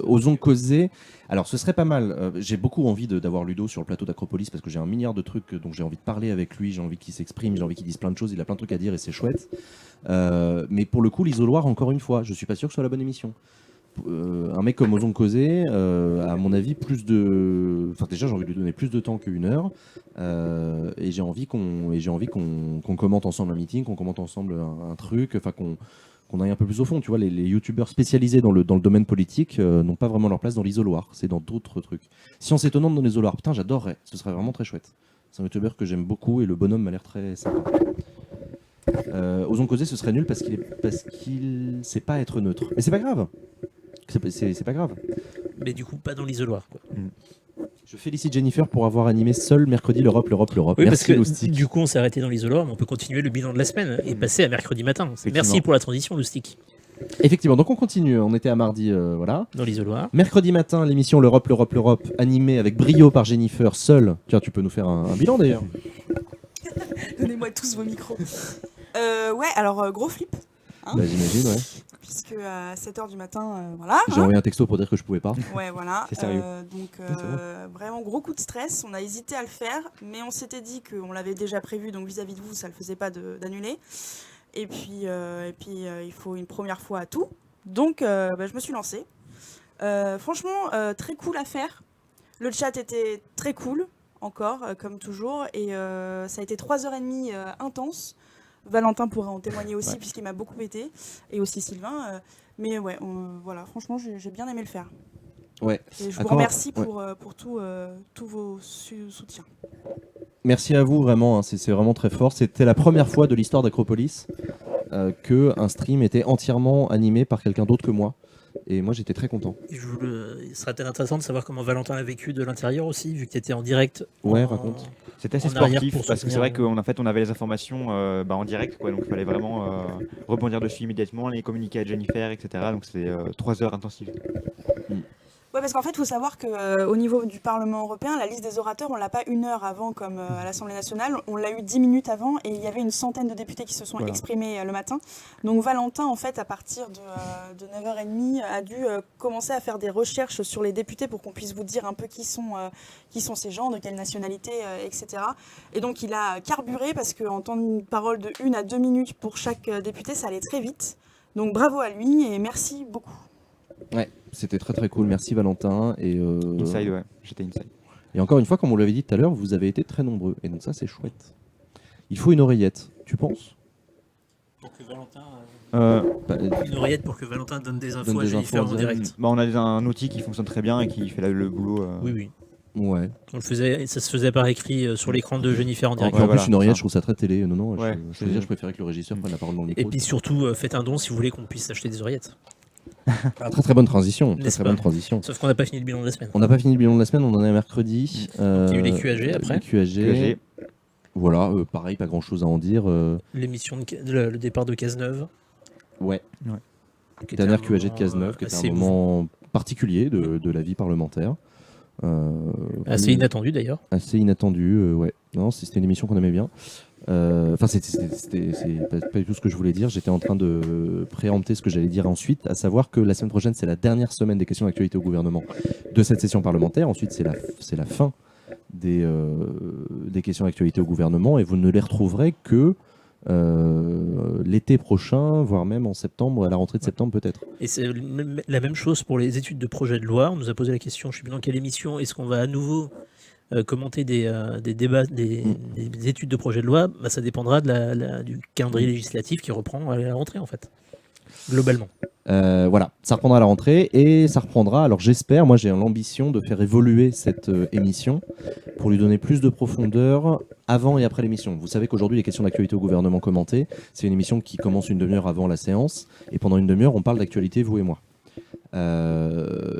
A: osons causer. Alors, ce serait pas mal. J'ai beaucoup envie d'avoir Ludo sur le plateau d'Acropolis parce que j'ai un milliard de trucs dont j'ai envie de parler avec lui. J'ai envie qu'il s'exprime, j'ai envie qu'il dise plein de choses. Il a plein de trucs à dire et c'est chouette. Mais pour le coup, l'isoloir, encore une fois, je suis pas sûr que ce soit la bonne émission. Un mec comme Osons causer, à mon avis, déjà, j'ai envie de lui donner plus de temps qu'1 heure. Et j'ai envie qu'on commente ensemble un meeting, qu'on commente ensemble un truc, enfin qu'on aille un peu plus au fond. Tu vois, les youtubeurs spécialisés dans le domaine politique n'ont pas vraiment leur place dans l'isoloir, c'est dans d'autres trucs. Science étonnante dans l'isoloir, putain, j'adorerais, ce serait vraiment très chouette. C'est un youtubeur que j'aime beaucoup et le bonhomme m'a l'air très sympa. Osons causer, ce serait nul parce qu'il sait pas être neutre. Mais c'est pas grave. C'est pas grave.
E: Mais du coup, pas dans l'isoloir, quoi.
A: Je félicite Jennifer pour avoir animé seul mercredi l'Europe.
E: Oui,
A: Merci,
E: parce que
A: Loustic.
E: du coup, on s'est arrêté dans l'isoloir, mais on peut continuer le bilan de la semaine et passer à mercredi matin.
A: Effectivement.
E: Merci pour la transition, Loustic.
A: Effectivement, donc on continue. On était à mardi, voilà.
E: Dans l'isoloir.
A: Mercredi matin, l'émission l'Europe, animée avec brio par Jennifer, seule. Tiens, tu peux nous faire un bilan d'ailleurs.
B: Donnez-moi tous vos micros. Ouais, alors gros flip. Hein,
A: Bah, j'imagine, ouais.
B: puisque à 7h du matin, voilà.
A: J'ai envoyé un texto pour dire que je pouvais pas.
B: Ouais, voilà.
D: C'est sérieux.
B: Donc,
A: c'est
B: vraiment gros coup de stress. On a hésité à le faire, mais on s'était dit qu'on l'avait déjà prévu, donc vis-à-vis de vous, ça ne le faisait pas d'annuler. Et puis, il faut une première fois à tout. Donc, je me suis lancée. Franchement, très cool à faire. Le chat était très cool, encore, comme toujours. Et ça a été 3h30 intenses. Valentin pourra en témoigner aussi, puisqu'il m'a beaucoup aidé. Et aussi Sylvain. Mais ouais, voilà, franchement, j'ai bien aimé le faire.
A: Ouais.
B: Et je vous
A: Encore,
B: remercie
A: ouais.
B: pour tous vos soutiens.
A: Merci à vous, vraiment. Hein, c'est vraiment très fort. C'était la première fois de l'histoire d'Acropolis qu'un stream était entièrement animé par quelqu'un d'autre que moi. Et moi, j'étais très content.
E: Il serait peut-être intéressant de savoir comment Valentin l'a vécu de l'intérieur aussi, vu que tu étais en direct.
A: Ouais, raconte.
D: C'était assez
E: en arrière
D: sportif
E: pour
D: parce que c'est
E: soutenir,
D: vrai qu'en fait on avait les informations en direct, quoi, donc il fallait vraiment rebondir dessus immédiatement, les communiquer à Jennifer, etc. Donc c'était 3 heures intensives.
B: Ouais, parce qu'en fait, il faut savoir qu'au niveau du Parlement européen, la liste des orateurs, on ne l'a pas 1 heure avant comme à l'Assemblée nationale, on l'a eu 10 minutes avant et il y avait une centaine de députés qui se sont exprimés le matin. Donc Valentin, en fait, à partir de 9h30, a dû commencer à faire des recherches sur les députés pour qu'on puisse vous dire un peu qui sont ces gens, de quelle nationalité, etc. Et donc il a carburé parce qu'en temps de parole de 1 à 2 minutes pour chaque député, ça allait très vite. Donc bravo à lui et merci beaucoup.
A: Ouais, c'était très très cool. Merci Valentin. Et,
D: Inside, ouais, j'étais inside.
A: et encore une fois, comme on l'avait dit tout à l'heure, vous avez été très nombreux. Et donc ça, c'est chouette. Il faut une oreillette, tu penses?
E: Pour que Valentin,
A: Bah,
E: une oreillette pour que Valentin donne des infos
A: Donne
E: à
A: des
E: Jennifer
A: infos en
E: en direct.
D: On a un outil qui fonctionne très bien et qui fait le boulot.
E: Oui.
A: Ouais.
E: Ça se faisait par écrit sur l'écran de Jennifer en direct.
A: En plus,
D: voilà,
A: une oreillette,
D: ça.
A: je trouve ça très télé. Non,
D: Ouais,
A: je veux dire, je préférais que le régisseur prenne la parole dans le micro.
E: Et puis surtout, faites un don si vous voulez qu'on puisse acheter des oreillettes.
A: Très très bonne transition. Très
E: N'est-ce
A: très
E: pas
A: bonne transition.
E: Sauf qu'on n'a pas fini le bilan de la semaine.
A: On n'a pas fini le bilan de la semaine, on en est à mercredi.
E: il y a eu les QAG après.
A: Les QAG. Voilà, pareil, pas grand chose à en dire.
E: L'émission, le départ de Cazeneuve.
A: Ouais.
E: Qui était
A: Dernière
E: un
A: QAG de
E: moment,
A: Cazeneuve, qui était
E: assez
A: un moment particulier de la vie parlementaire.
E: assez inattendu d'ailleurs.
A: Assez inattendu, ouais. Non, c'était une émission qu'on aimait bien. Enfin, c'est pas du tout ce que je voulais dire. J'étais en train de préempter ce que j'allais dire ensuite, à savoir que la semaine prochaine, c'est la dernière semaine des questions d'actualité au gouvernement de cette session parlementaire. Ensuite, c'est la fin des questions d'actualité au gouvernement et vous ne les retrouverez que l'été prochain, voire même en septembre, à la rentrée de septembre peut-être.
E: Et c'est la même chose pour les études de projet de loi. On nous a posé la question, je ne sais plus dans quelle émission, est-ce qu'on va à nouveau commenter des débats, des études de projet de loi? Ça dépendra du calendrier législatif qui reprend à la rentrée en fait, globalement.
A: Voilà, ça reprendra à la rentrée et ça reprendra, alors j'espère, moi j'ai l'ambition de faire évoluer cette émission pour lui donner plus de profondeur avant et après l'émission. Vous savez qu'aujourd'hui les questions d'actualité au gouvernement commentées, c'est une émission qui commence une demi-heure avant la séance et pendant une demi-heure on parle d'actualité, vous et moi.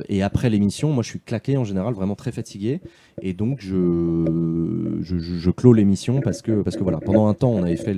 A: Et après l'émission, moi je suis claqué en général, vraiment très fatigué. Et donc je clôt l'émission parce que voilà, pendant un temps on avait fait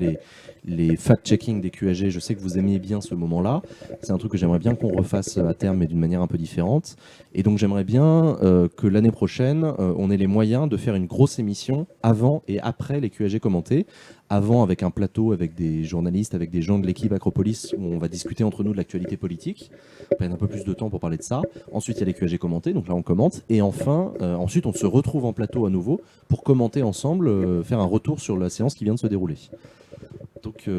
A: les fact-checking des QAG. Je sais que vous aimiez bien ce moment-là. C'est un truc que j'aimerais bien qu'on refasse à terme, mais d'une manière un peu différente. Et donc j'aimerais bien que l'année prochaine, on ait les moyens de faire une grosse émission avant et après les QAG commentés. Avant avec un plateau, avec des journalistes, avec des gens de l'équipe Acropolis, où on va discuter entre nous de l'actualité politique. On prenne un peu plus de temps pour parler de ça. Ensuite, il y a les QAG commentés, donc là on commente. Et enfin, ensuite, on se retrouve en plateau à nouveau pour commenter ensemble, faire un retour sur la séance qui vient de se dérouler. Donc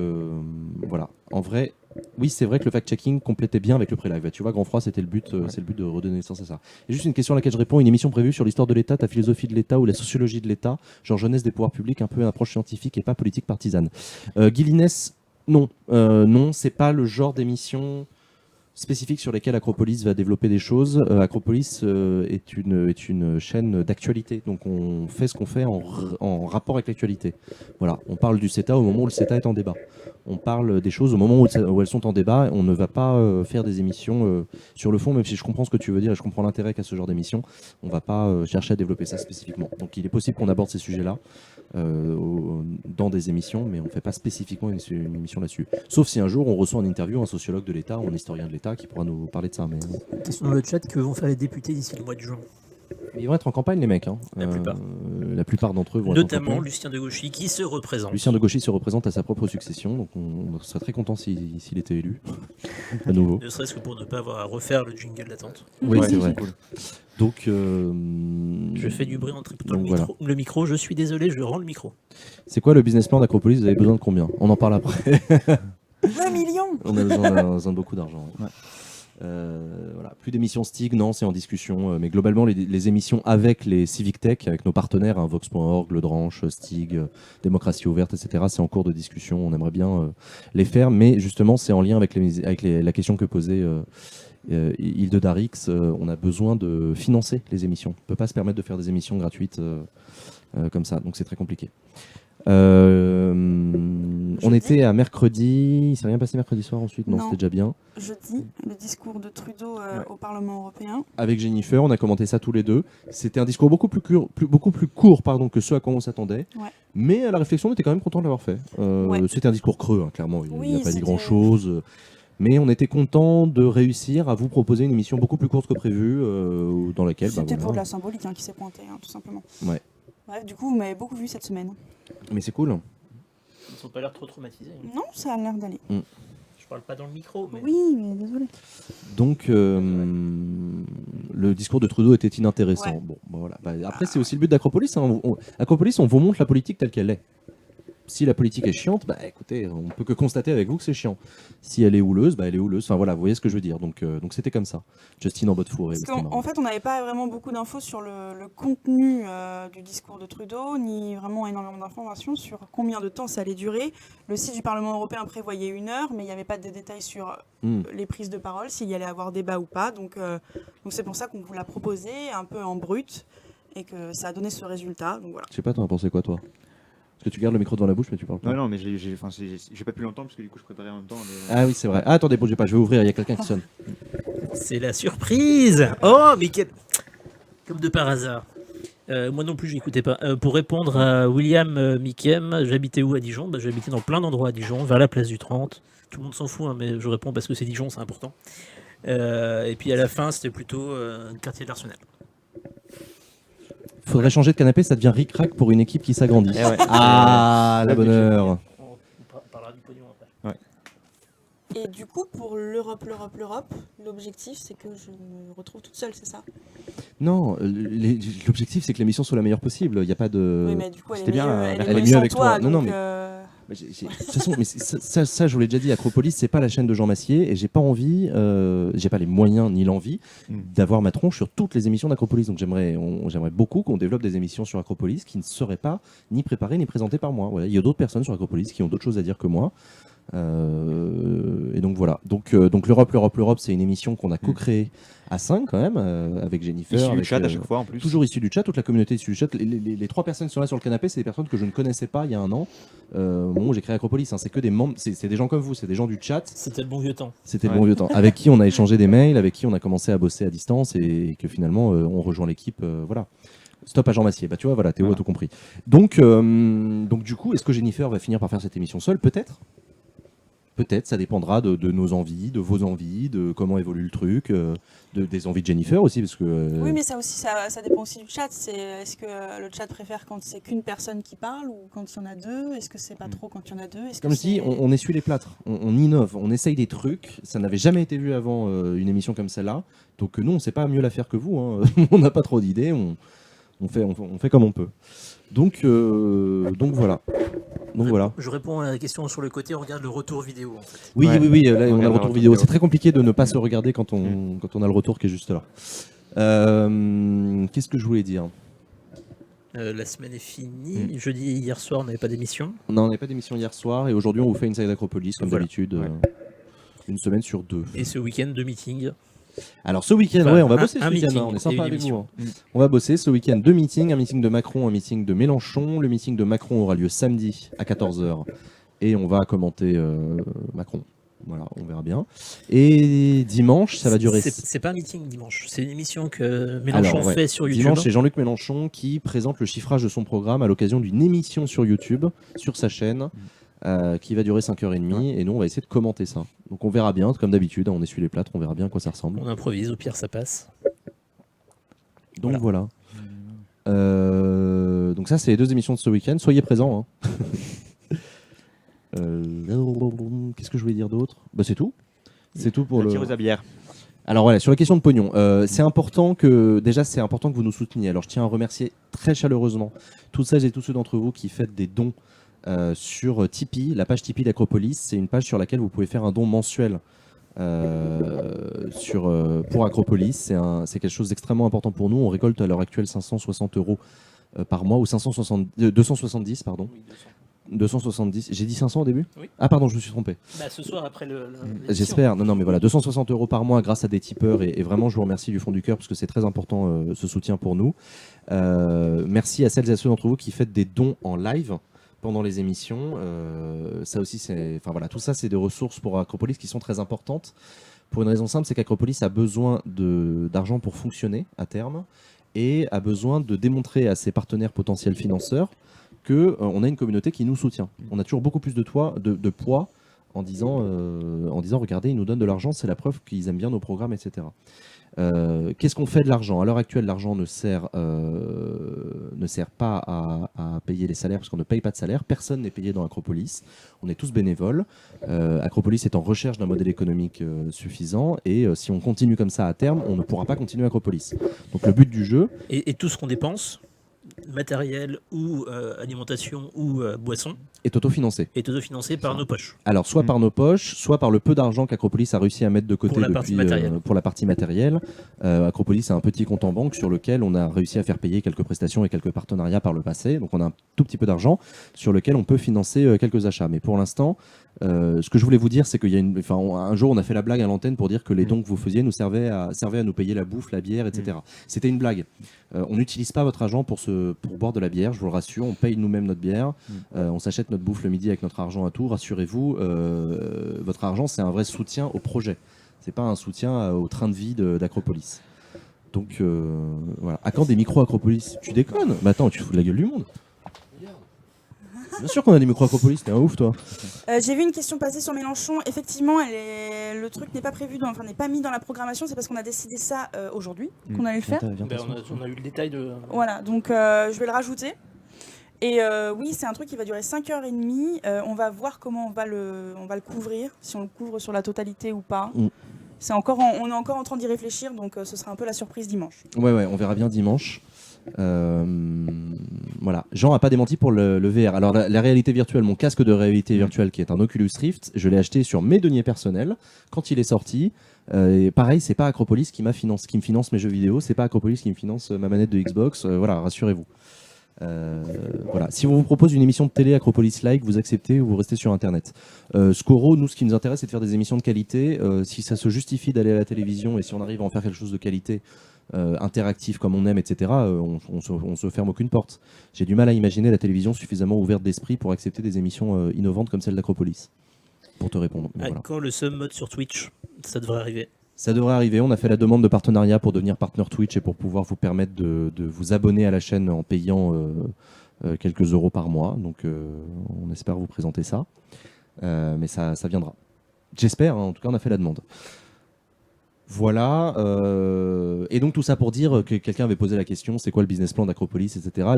A: voilà, en vrai, oui, c'est vrai que le fact-checking complétait bien avec le pré-live. Tu vois, Grand Froid, c'était le but, c'est le but de redonner naissance à ça. Et juste une question à laquelle je réponds, une émission prévue sur l'histoire de l'État, ta philosophie de l'État ou la sociologie de l'État, genre jeunesse des pouvoirs publics, un peu une approche scientifique et pas politique partisane. Guy Linès, non, c'est pas le genre d'émission spécifiques sur lesquelles Acropolis va développer des choses. Acropolis est une chaîne d'actualité, donc on fait ce qu'on fait en rapport avec l'actualité. Voilà, on parle du CETA au moment où le CETA est en débat. On parle des choses au moment où elles sont en débat. On ne va pas faire des émissions sur le fond, même si je comprends ce que tu veux dire et je comprends l'intérêt qu'a ce genre d'émission. On ne va pas chercher à développer ça spécifiquement. Donc il est possible qu'on aborde ces sujets-là dans des émissions, mais on ne fait pas spécifiquement une émission là-dessus. Sauf si un jour on reçoit en interview un sociologue de l'État ou un historien de l'État qui pourra nous parler de ça. Mais...
E: Question dans le chat, que vont faire les députés d'ici le mois de juin?
A: Ils vont être en campagne, les mecs. Hein. La plupart d'entre eux vont être en
C: Notamment
A: campagne.
C: Lucien de Gauchy qui se représente.
A: Lucien de Gauchy se représente à sa propre succession, donc on serait très content s'il était élu à nouveau.
C: Ne serait-ce que pour ne pas avoir à refaire le jingle d'attente.
A: Oui,
D: Ouais,
A: c'est vrai.
D: cool.
A: Donc,
C: Je fais du bruit en tripotant
A: donc
C: le micro. Je suis désolé, je rends le micro.
A: c'est quoi le business plan d'Acropolis? Vous avez besoin de combien? On en parle après.
B: 20 millions.
A: On a besoin de beaucoup d'argent.
D: Ouais.
A: Voilà. Plus d'émissions Stig, non, c'est en discussion. Mais globalement, les émissions avec les Civic Tech, avec nos partenaires, hein, Vox.org, Le Dranche, Stig, Démocratie Ouverte, etc., c'est en cours de discussion. On aimerait bien les faire, mais justement, c'est en lien avec la question que posait Hilde Darix. On a besoin de financer les émissions. On ne peut pas se permettre de faire des émissions gratuites comme ça, donc c'est très compliqué. On était à mercredi. Il s'est rien passé mercredi soir ensuite? Non, c'était déjà bien.
B: Jeudi, le discours de Trudeau au Parlement européen.
A: Avec Jennifer, on a commenté ça tous les deux. C'était un discours beaucoup plus court que ce à quoi on s'attendait.
B: Ouais.
A: Mais à la réflexion, on était quand même content de l'avoir fait.
B: Ouais.
A: C'était un discours creux, hein, clairement. Il
B: Oui,
A: n'a pas dit
B: c'était-
A: grand-chose. Mais on était content de réussir à vous proposer une émission beaucoup plus courte que prévu, dans laquelle...
B: C'était
A: voilà.
B: pour de la symbolique qui s'est pointé, tout simplement.
A: Ouais.
B: Bref, du coup, vous m'avez beaucoup vu cette semaine.
A: Mais c'est cool.
C: Ils ne sont pas l'air trop traumatisés.
B: Non, ça a l'air d'aller.
C: Je parle pas dans le micro, mais...
B: Oui, mais désolé.
A: Donc, le discours de Trudeau était inintéressant.
B: Ouais.
A: Bon, voilà. Après, c'est aussi le but d'Acropolis. Hein. Acropolis, on vous montre la politique telle qu'elle est. Si la politique est chiante, écoutez, on peut que constater avec vous que c'est chiant. Si elle est houleuse, elle est houleuse. Enfin voilà, vous voyez ce que je veux dire. Donc c'était comme ça. Justine en botte fourrée.
B: Parce qu'en fait, on n'avait pas vraiment beaucoup d'infos sur le contenu du discours de Trudeau, ni vraiment énormément d'informations sur combien de temps ça allait durer. Le site du Parlement européen prévoyait 1 heure, mais il n'y avait pas de détails sur les prises de parole, s'il y allait avoir débat ou pas. Donc c'est pour ça qu'on vous l'a proposé un peu en brut et que ça a donné ce résultat. Donc voilà.
A: Je sais pas, t'en as pensé quoi, toi? Parce que tu gardes le micro devant la bouche, mais tu parles pas.
D: Non, mais j'ai pas pu l'entendre parce que du coup je préparais en même temps. Mais...
A: Ah oui, c'est vrai. Ah, attendez, bougez pas, je vais ouvrir, il y a quelqu'un qui sonne.
C: C'est la surprise. Oh, mais quel... Comme de par hasard. Moi non plus, je n'écoutais pas. Pour répondre à William Mikem, j'habitais où à Dijon? J'habitais dans plein d'endroits à Dijon, vers la place du 30. Tout le monde s'en fout, hein, mais je réponds parce que c'est Dijon, c'est important. Et puis à la fin, c'était plutôt quartier de l'Arsenal.
A: Faudrait changer de canapé, ça devient ric-rac pour une équipe qui s'agrandit.
D: Eh ouais.
A: Ah, la bonne heure.
C: On parlera du pognon après.
B: Et du coup, pour l'Europe, l'objectif, c'est que je me retrouve toute seule, c'est ça?
A: Non, l'objectif, c'est que l'émission soit la meilleure possible. Il n'y a pas de...
B: Oui, mais du coup, elle est
A: C'était bien,
B: mieux,
A: elle est mieux
B: sans
A: avec toi. Non,
B: donc,
A: mais- De toute façon, mais ça, je vous l'ai déjà dit, Acropolis, c'est pas la chaîne de Jean Massier et j'ai pas envie, j'ai pas les moyens ni l'envie d'avoir ma tronche sur toutes les émissions d'Acropolis. Donc j'aimerais beaucoup qu'on développe des émissions sur Acropolis qui ne seraient pas ni préparées ni présentées par moi. Voilà. Il y a d'autres personnes sur Acropolis qui ont d'autres choses à dire que moi. Et donc voilà. Donc l'Europe, c'est une émission qu'on a co-créée à 5 quand même, avec Jennifer.
D: Issu du
A: avec,
D: chat à chaque fois en plus.
A: Toujours issu du chat, toute la communauté issue du chat. Les 3 personnes qui sont là sur le canapé, c'est des personnes que je ne connaissais pas il y a un an. Au moment où j'ai créé Acropolis, hein. C'est que des membres, c'est des gens comme vous, c'est des gens du chat.
C: C'était le bon vieux temps.
A: C'était le bon vieux temps. Avec qui on a échangé des mails, avec qui on a commencé à bosser à distance et que finalement on rejoint l'équipe. Voilà. Stop à Jean Massier. Bah tu vois, voilà, Théo a tout compris. Donc du coup, est-ce que Jennifer va finir par faire cette émission seule? Peut-être. Peut-être, ça dépendra de nos envies, de vos envies, de comment évolue le truc, des envies de Jennifer aussi, parce que...
B: Oui, mais ça aussi, ça dépend aussi du chat. Est-ce que le chat préfère quand c'est qu'une personne qui parle ou quand il y en a deux? Est-ce que c'est pas trop quand il y en a deux?
A: Comme je dis, on essuie les plâtres, on innove, on essaye des trucs. Ça n'avait jamais été vu avant une émission comme celle-là. Donc nous, on ne sait pas mieux la faire que vous. Hein. On n'a pas trop d'idées, on fait comme on peut. Donc voilà. Voilà.
C: Je réponds à la question sur le côté, on regarde le retour vidéo en fait.
A: Oui,
D: Ouais.
A: oui, là, on a le
D: regarde
A: retour vidéo. C'est très compliqué de ne pas se regarder quand on a le retour qui est juste là. Qu'est-ce que je voulais dire?
C: La semaine est finie. Jeudi, hier soir, on n'avait pas d'émission.
A: Non, on n'avait pas d'émission hier soir et aujourd'hui, on vous fait une série d'Acropolis comme
C: Voilà.
A: d'habitude. Une semaine sur 2.
C: Et ce week-end, 2 meetings.
A: Alors ce week-end,
C: Enfin,
A: on va
C: un-
A: bosser
C: un
A: ce week-end,
C: meeting
A: on est
C: et
A: sympa
C: une
A: avec vous.
C: émission.
A: Hein. On va bosser ce week-end 2 meetings, un meeting de Macron, un meeting de Mélenchon. Le meeting de Macron aura lieu samedi à 14h et on va commenter Macron. Voilà, on verra bien. Et dimanche, ça va durer...
C: C'est pas un meeting dimanche, c'est une émission que Mélenchon
A: Alors, ouais.
C: fait sur YouTube.
A: Dimanche, c'est Jean-Luc Mélenchon qui présente le chiffrage de son programme à l'occasion d'une émission sur YouTube, sur sa chaîne, qui va durer 5h30. Et nous, on va essayer de commenter ça. Donc on verra bien, comme d'habitude, hein, on essuie les plâtres, on verra bien à quoi ça ressemble.
C: On improvise, au pire ça passe.
A: Donc voilà. Donc ça, c'est les 2 émissions de ce week-end. Soyez présents. Hein. Qu'est-ce que je voulais dire d'autre? Bah, c'est tout. C'est tout pour
D: La
A: le...
D: tireuse à bière.
A: Alors voilà, sur la question de pognon, c'est important que vous nous souteniez. Alors je tiens à remercier très chaleureusement toutes celles et tous ceux d'entre vous qui faites des dons sur Tipeee, la page Tipeee d'Acropolis. C'est une page sur laquelle vous pouvez faire un don mensuel pour Acropolis. C'est quelque chose d'extrêmement important pour nous. On récolte à l'heure actuelle 560 € par mois ou 270 pardon. 270. J'ai dit 500 au début?
C: Oui.
A: Ah pardon, je me suis trompé.
C: Bah, ce soir après
A: J'espère. Non, mais voilà, 260 € par mois grâce à des tipeurs et vraiment, je vous remercie du fond du cœur parce que c'est très important ce soutien pour nous. Merci à celles et à ceux d'entre vous qui faites des dons en live pendant les émissions. Ça aussi, tout ça, c'est des ressources pour Acropolis qui sont très importantes. Pour une raison simple, c'est qu'Acropolis a besoin d'argent pour fonctionner à terme et a besoin de démontrer à ses partenaires potentiels financeurs qu'on a une communauté qui nous soutient. On a toujours beaucoup plus de poids en disant regardez, ils nous donnent de l'argent, c'est la preuve qu'ils aiment bien nos programmes, etc. Qu'est-ce qu'on fait de l'argent? À l'heure actuelle, l'argent ne sert pas à payer les salaires parce qu'on ne paye pas de salaire. Personne n'est payé dans Acropolis. On est tous bénévoles. Acropolis est en recherche d'un modèle économique suffisant et si on continue comme ça à terme, on ne pourra pas continuer Acropolis. Donc le but du jeu...
C: Et tout ce qu'on dépense, matériel ou alimentation ou boisson,
A: est autofinancé.
C: est autofinancé par nos poches.
A: Alors, soit par nos poches, soit par le peu d'argent qu'Acropolis a réussi à mettre de côté
C: Pour la partie matérielle.
A: pour la partie matérielle. Acropolis a un petit compte en banque sur lequel on a réussi à faire payer quelques prestations et quelques partenariats par le passé. Donc, on a un tout petit peu d'argent sur lequel on peut financer quelques achats. Mais pour l'instant, ce que je voulais vous dire, c'est qu'il y a un jour, on a fait la blague à l'antenne pour dire que les dons que vous faisiez nous servaient à nous payer la bouffe, la bière, etc. C'était une blague. On n'utilise pas votre argent pour boire de la bière, je vous le rassure. On paye nous-mêmes notre bière. On s'achète notre bouffe le midi avec notre argent à tout. Rassurez-vous, votre argent, c'est un vrai soutien au projet. C'est pas un soutien au train de vie d'Acropolis. Donc voilà. À quand des micros Acropolis? Tu déconnes? Mais attends, tu te fous de la gueule du monde. Bien sûr qu'on a des micros Acropolis, t'es un ouf toi.
B: J'ai vu une question passer sur Mélenchon. Effectivement, le truc n'est pas prévu, n'est pas mis dans la programmation. C'est parce qu'on a décidé ça aujourd'hui qu'on allait le faire.
C: On a eu le détail de...
B: Voilà, donc je vais le rajouter. Et oui, c'est un truc qui va durer 5h30. On va voir comment on va le couvrir, si on le couvre sur la totalité ou pas. On est encore en train d'y réfléchir, donc ce sera un peu la surprise dimanche.
A: Ouais, on verra bien dimanche. Voilà. Jean n'a pas démenti pour le VR. Alors la réalité virtuelle, mon casque de réalité virtuelle qui est un Oculus Rift, je l'ai acheté sur mes deniers personnels quand il est sorti. Et pareil, c'est pas Acropolis qui me finance mes jeux vidéo, c'est pas Acropolis qui me finance ma manette de Xbox. Voilà, rassurez-vous. Voilà. Si on vous propose une émission de télé Acropolis-like, vous acceptez ou vous restez sur Internet. Scoro, nous, ce qui nous intéresse, c'est de faire des émissions de qualité. Si ça se justifie d'aller à la télévision et si on arrive à en faire quelque chose de qualité, interactif comme on aime, etc., on se ferme aucune porte. J'ai du mal à imaginer la télévision suffisamment ouverte d'esprit pour accepter des émissions innovantes comme celle d'Acropolis. Pour te répondre. Mais voilà.
C: Quand le sub mode sur Twitch, ça devrait arriver.
A: Ça devrait arriver. On a fait la demande de partenariat pour devenir partenaire Twitch et pour pouvoir vous permettre de vous abonner à la chaîne en payant quelques euros par mois. Donc, on espère vous présenter ça. Mais ça viendra. J'espère. Hein, en tout cas, on a fait la demande. Voilà. Et donc, tout ça pour dire que quelqu'un avait posé la question, c'est quoi le business plan d'Acropolis, etc.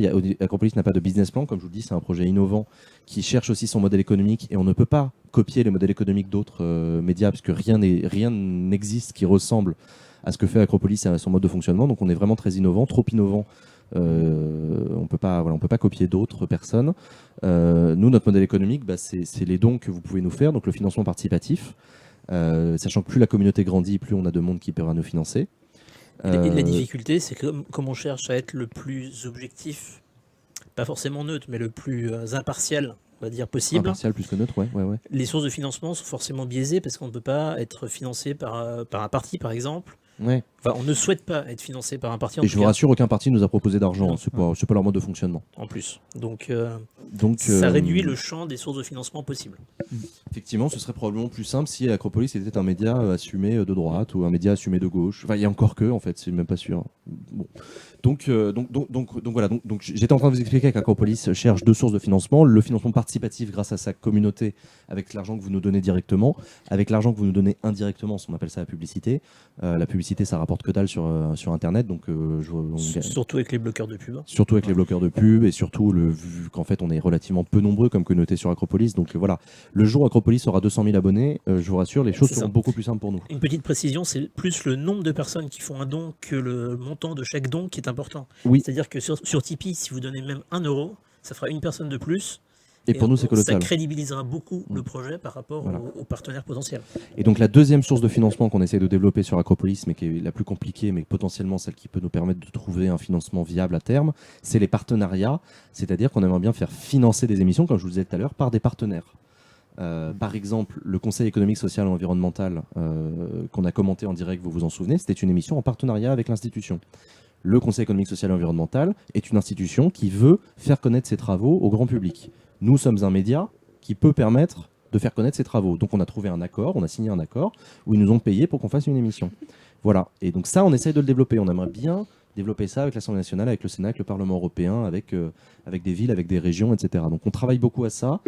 A: Acropolis n'a pas de business plan. Comme je vous le dis, c'est un projet innovant qui cherche aussi son modèle économique. Et on ne peut pas copier les modèles économiques d'autres médias, parce que rien n'existe qui ressemble à ce que fait Acropolis et à son mode de fonctionnement. Donc on est vraiment très innovant, trop innovant. On peut pas copier d'autres personnes. Nous, notre modèle économique, c'est les dons que vous pouvez nous faire, donc le financement participatif. Sachant que plus la communauté grandit, plus on a de monde qui pourra nous financer.
C: Et la difficulté, c'est que comme on cherche à être le plus objectif, pas forcément neutre, mais le plus impartial, on va dire, possible.
A: Impartial plus que neutre, ouais.
C: Les sources de financement sont forcément biaisées parce qu'on ne peut pas être financé par un parti, par exemple.
A: Ouais.
C: Enfin, on ne souhaite pas être financé par un parti.
A: Et je vous rassure, aucun parti nous a proposé d'argent. C'est pas leur mode de fonctionnement.
C: En plus. Donc ça réduit le champ des sources de financement possibles.
A: Effectivement, ce serait probablement plus simple si Acropolis était un média assumé de droite ou un média assumé de gauche. Enfin, il y a encore que, en fait, c'est même pas sûr. Bon. Donc voilà. Donc j'étais en train de vous expliquer qu'Acropolis cherche deux sources de financement. Le financement participatif grâce à sa communauté, avec l'argent que vous nous donnez directement, avec l'argent que vous nous donnez indirectement, on appelle ça la publicité. La publicité, ça rapporte que dalle sur Internet. Donc,
C: surtout avec les bloqueurs de pub.
A: Surtout avec les bloqueurs de pub et surtout vu qu'en fait on est relativement peu nombreux comme communauté sur Acropolis. Donc voilà, le jour où Acropolis aura 200 000 abonnés, je vous rassure, les choses seront beaucoup plus simples pour nous.
C: Une petite précision, c'est plus le nombre de personnes qui font un don que le montant de chaque don qui est important.
A: Oui.
C: C'est-à-dire que sur Tipeee, si vous donnez même 1 euro, ça fera une personne de plus.
A: Et pour nous, c'est colossal.
C: Ça crédibilisera beaucoup le projet par rapport aux partenaires potentiels.
A: Et donc la deuxième source de financement qu'on essaie de développer sur Acropolis, mais qui est la plus compliquée, mais potentiellement celle qui peut nous permettre de trouver un financement viable à terme, c'est les partenariats. C'est-à-dire qu'on aimerait bien faire financer des émissions, comme je vous le disais tout à l'heure, par des partenaires. Par exemple, le Conseil économique, social et environnemental qu'on a commenté en direct, vous vous en souvenez, c'était une émission en partenariat avec l'institution. Le Conseil économique, social et environnemental est une institution qui veut faire connaître ses travaux au grand public. Nous sommes un média qui peut permettre de faire connaître ses travaux. Donc on a trouvé un accord, on a signé un accord où ils nous ont payé pour qu'on fasse une émission. Voilà. Et donc ça, on essaye de le développer. On aimerait bien développer ça avec l'Assemblée nationale, avec le Sénat, avec le Parlement européen, avec des villes, avec des régions, etc. Donc on travaille beaucoup à ça.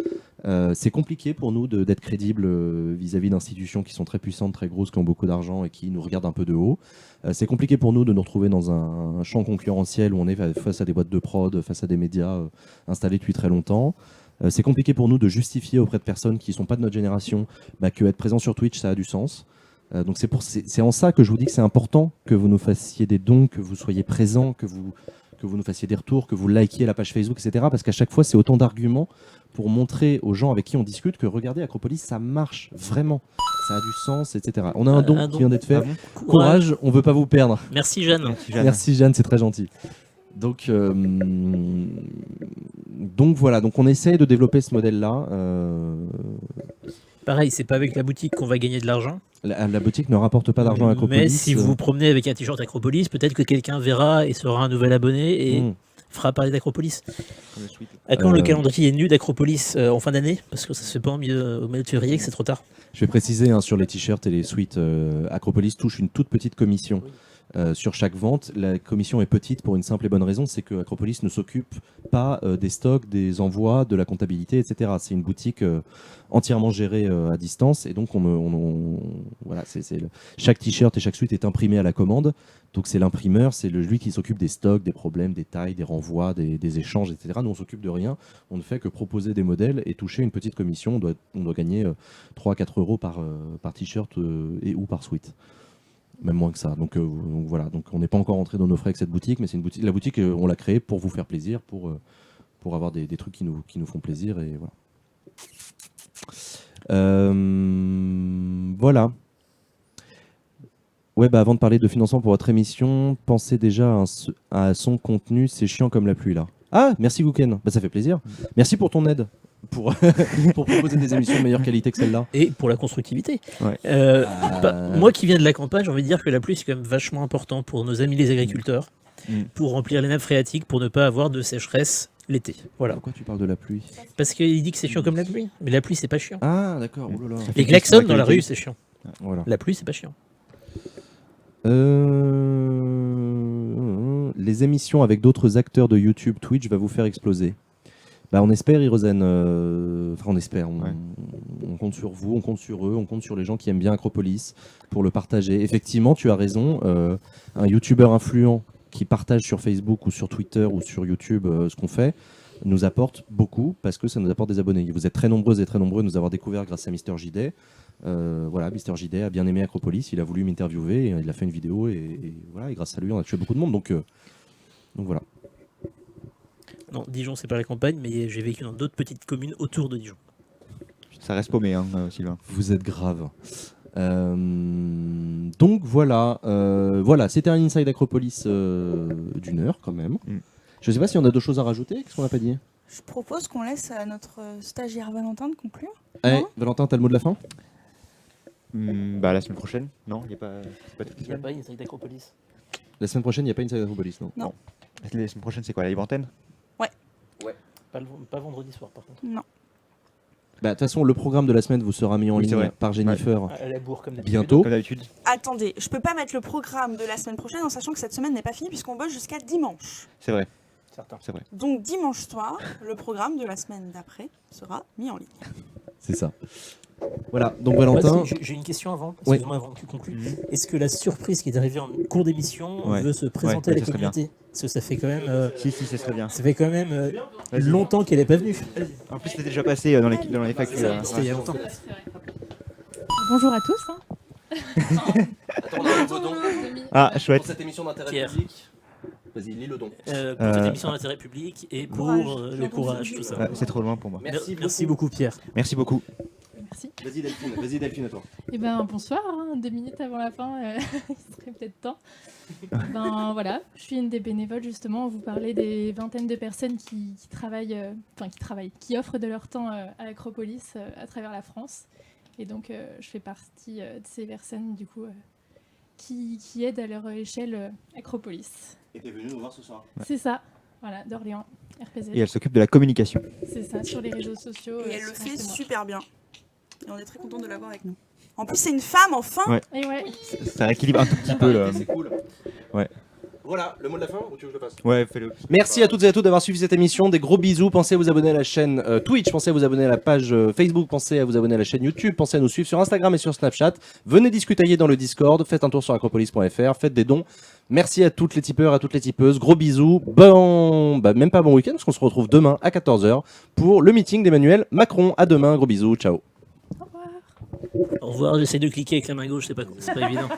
A: C'est compliqué pour nous d'être crédibles vis-à-vis d'institutions qui sont très puissantes, très grosses, qui ont beaucoup d'argent et qui nous regardent un peu de haut. C'est compliqué pour nous de nous retrouver dans un champ concurrentiel où on est face à des boîtes de prod, face à des médias installés depuis très longtemps. C'est compliqué pour nous de justifier auprès de personnes qui ne sont pas de notre génération que être présent sur Twitch, ça a du sens. Donc c'est en ça que je vous dis que c'est important que vous nous fassiez des dons, que vous soyez présents, que vous nous fassiez des retours, que vous likiez la page Facebook, etc. Parce qu'à chaque fois, c'est autant d'arguments pour montrer aux gens avec qui on discute que regardez, Acropolis, ça marche vraiment. Ça a du sens, etc. On a un don qui vient d'être fait. Courage, on ne veut pas vous perdre.
C: Merci Jeanne.
A: Merci Jeanne, c'est très gentil. Donc voilà, donc on essaye de développer ce modèle-là.
C: Pareil, c'est pas avec la boutique qu'on va gagner de l'argent.
A: La boutique ne rapporte pas d'argent à Acropolis.
C: Mais si vous vous promenez avec un t-shirt Acropolis, peut-être que quelqu'un verra et sera un nouvel abonné et fera parler d'Acropolis. À quand le calendrier nu d'Acropolis en fin d'année? Parce que ça se fait pas au milieu de février, que c'est trop tard.
A: Je vais préciser sur les t-shirts et les suites, Acropolis touche une toute petite commission. Sur chaque vente. La commission est petite pour une simple et bonne raison, c'est que Acropolis ne s'occupe pas des stocks, des envois, de la comptabilité, etc. C'est une boutique entièrement gérée à distance et donc voilà, chaque t-shirt et chaque suite est imprimé à la commande. Donc c'est l'imprimeur, c'est lui qui s'occupe des stocks, des problèmes, des tailles, des renvois, des échanges, etc. Nous on s'occupe de rien. On ne fait que proposer des modèles et toucher une petite commission. On doit gagner 3-4 euros par t-shirt et ou par suite. Même moins que ça. Donc voilà. Donc on n'est pas encore entré dans nos frais avec cette boutique, mais c'est une boutique. La boutique, on l'a créée pour vous faire plaisir, pour avoir des trucs qui nous font plaisir et voilà. Voilà. Ouais, avant de parler de financement pour votre émission, pensez déjà à son contenu. C'est chiant comme la pluie là. Ah, merci Gouken. Bah, ça fait plaisir. Merci pour ton aide. Pour, pour proposer des émissions de meilleure qualité que celle-là.
C: Et pour la constructivité.
D: Ouais.
C: Moi qui viens de la campagne, j'ai envie de dire que la pluie c'est quand même vachement important pour nos amis les agriculteurs, pour remplir les nappes phréatiques, pour ne pas avoir de sécheresse l'été. Voilà.
A: Pourquoi tu parles de la pluie?
C: Parce qu'il dit que c'est chiant comme la pluie, mais la pluie c'est pas chiant.
A: Ah, d'accord. Oh là là.
C: Les klaxons dans la rue c'est chiant.
A: Voilà.
C: La pluie c'est pas chiant.
A: Les émissions avec d'autres acteurs de YouTube, Twitch va vous faire exploser. Bah, on espère, Hirozen. Enfin, on espère. On compte sur vous, on compte sur eux, on compte sur les gens qui aiment bien Acropolis pour le partager. Effectivement, tu as raison. Un YouTuber influent qui partage sur Facebook ou sur Twitter ou sur YouTube ce qu'on fait nous apporte beaucoup parce que ça nous apporte des abonnés. Vous êtes très nombreuses et très nombreux à nous avoir découvert grâce à Mister JD. Voilà, Mister JD a bien aimé Acropolis, il a voulu m'interviewer, et il a fait une vidéo et voilà, et grâce à lui on a tué beaucoup de monde. Donc voilà.
C: Non, Dijon c'est pas la campagne, mais j'ai vécu dans d'autres petites communes autour de Dijon.
D: Ça reste paumé, hein, Sylvain.
A: Vous êtes grave. Donc voilà, c'était un Inside Acropolis d'une heure quand même. Je sais pas si on a d'autres choses à rajouter, qu'est-ce qu'on n'a pas dit?
B: Je propose qu'on laisse à notre stagiaire Valentin de conclure.
A: Allez, Valentin, t'as le mot de la fin?
D: La semaine prochaine. Non, il n'y a pas. C'est pas toutes les
C: Il n'y a
D: semaines.
C: pas Inside Acropolis.
A: La semaine prochaine, il n'y a pas Inside Acropolis, non?
B: Non.
D: La semaine prochaine, c'est quoi, la libre antenne?
C: Pas vendredi soir par contre.
B: Non.
A: Bah, de toute façon, le programme de la semaine vous sera mis en
D: Oui, c'est
A: ligne
D: vrai.
A: par Jennifer
C: À la bourre comme d'habitude.
A: bientôt.
D: Comme d'habitude.
B: Attendez, je peux pas mettre le programme de la semaine prochaine en sachant que cette semaine n'est pas finie puisqu'on bosse jusqu'à dimanche.
D: C'est vrai.
C: Certain.
D: C'est vrai.
B: Donc dimanche soir, le programme de la semaine d'après sera mis en ligne.
A: C'est ça. Voilà, donc
C: Moi,
A: Valentin.
C: j'ai une question avant,
A: Oui.
C: excuse-moi avant que tu conclues. Est-ce que la surprise qui est arrivée en cours d'émission
D: Ouais.
C: veut se présenter
D: Ouais,
C: à la
D: ça serait bien.
C: communauté? Parce que ça fait quand même,
D: Si, ça serait bien.
C: ça fait quand même
D: Vas-y.
C: longtemps qu'elle n'est pas venue.
D: En plus, c'était déjà passé dans les factures.
C: C'était il y a longtemps.
F: Bonjour à tous. Hein.
A: Attends, on a un don
D: Ah, chouette.
A: pour cette émission d'intérêt
C: Pierre.
A: public. Vas-y, lis le don.
C: Pour cette émission d'intérêt public et pour
B: Courage.
C: le courage, tout ça.
D: Ouais, c'est trop loin pour moi.
C: Merci beaucoup Pierre.
D: Merci beaucoup.
F: Merci.
A: Vas-y Delphine, à toi.
F: Et ben bonsoir, 2 minutes avant la fin, il serait peut-être temps. Ben voilà, je suis une des bénévoles justement, vous parlez des vingtaines de personnes qui travaillent, qui offrent de leur temps à Acropolis à travers la France. Et donc je fais partie de ces personnes du coup qui aident à leur échelle Acropolis.
A: Et t'es venu nous voir ce soir.
F: C'est ça, voilà, d'Orléans, RPZ.
D: Et elle s'occupe de la communication.
F: C'est ça, sur les réseaux sociaux.
B: Et elle le
F: souvent,
B: fait
F: c'est moi.
B: super bien. Et on est très content de l'avoir avec nous. En plus, c'est une femme, enfin.
D: Ouais.
F: Et ouais,
D: Ça rééquilibre un tout petit peu là.
A: C'est cool.
D: Ouais.
A: Voilà, le mot de la fin ou tu veux que je le fasse?
D: Ouais, fais-le.
A: Merci à toutes et à tous d'avoir suivi cette émission. Des gros bisous. Pensez à vous abonner à la chaîne Twitch. Pensez à vous abonner à la page Facebook. Pensez à vous abonner à la chaîne YouTube. Pensez à nous suivre sur Instagram et sur Snapchat. Venez discuter dans le Discord. Faites un tour sur acropolis.fr. Faites des dons. Merci à toutes les tipeurs, à toutes les tipeuses. Gros bisous. Même pas bon week-end parce qu'on se retrouve demain à 14h pour le meeting d'Emmanuel Macron. À demain. Gros bisous. Ciao.
F: au revoir.
C: Au revoir, j'essaie de cliquer avec la main gauche, c'est pas évident.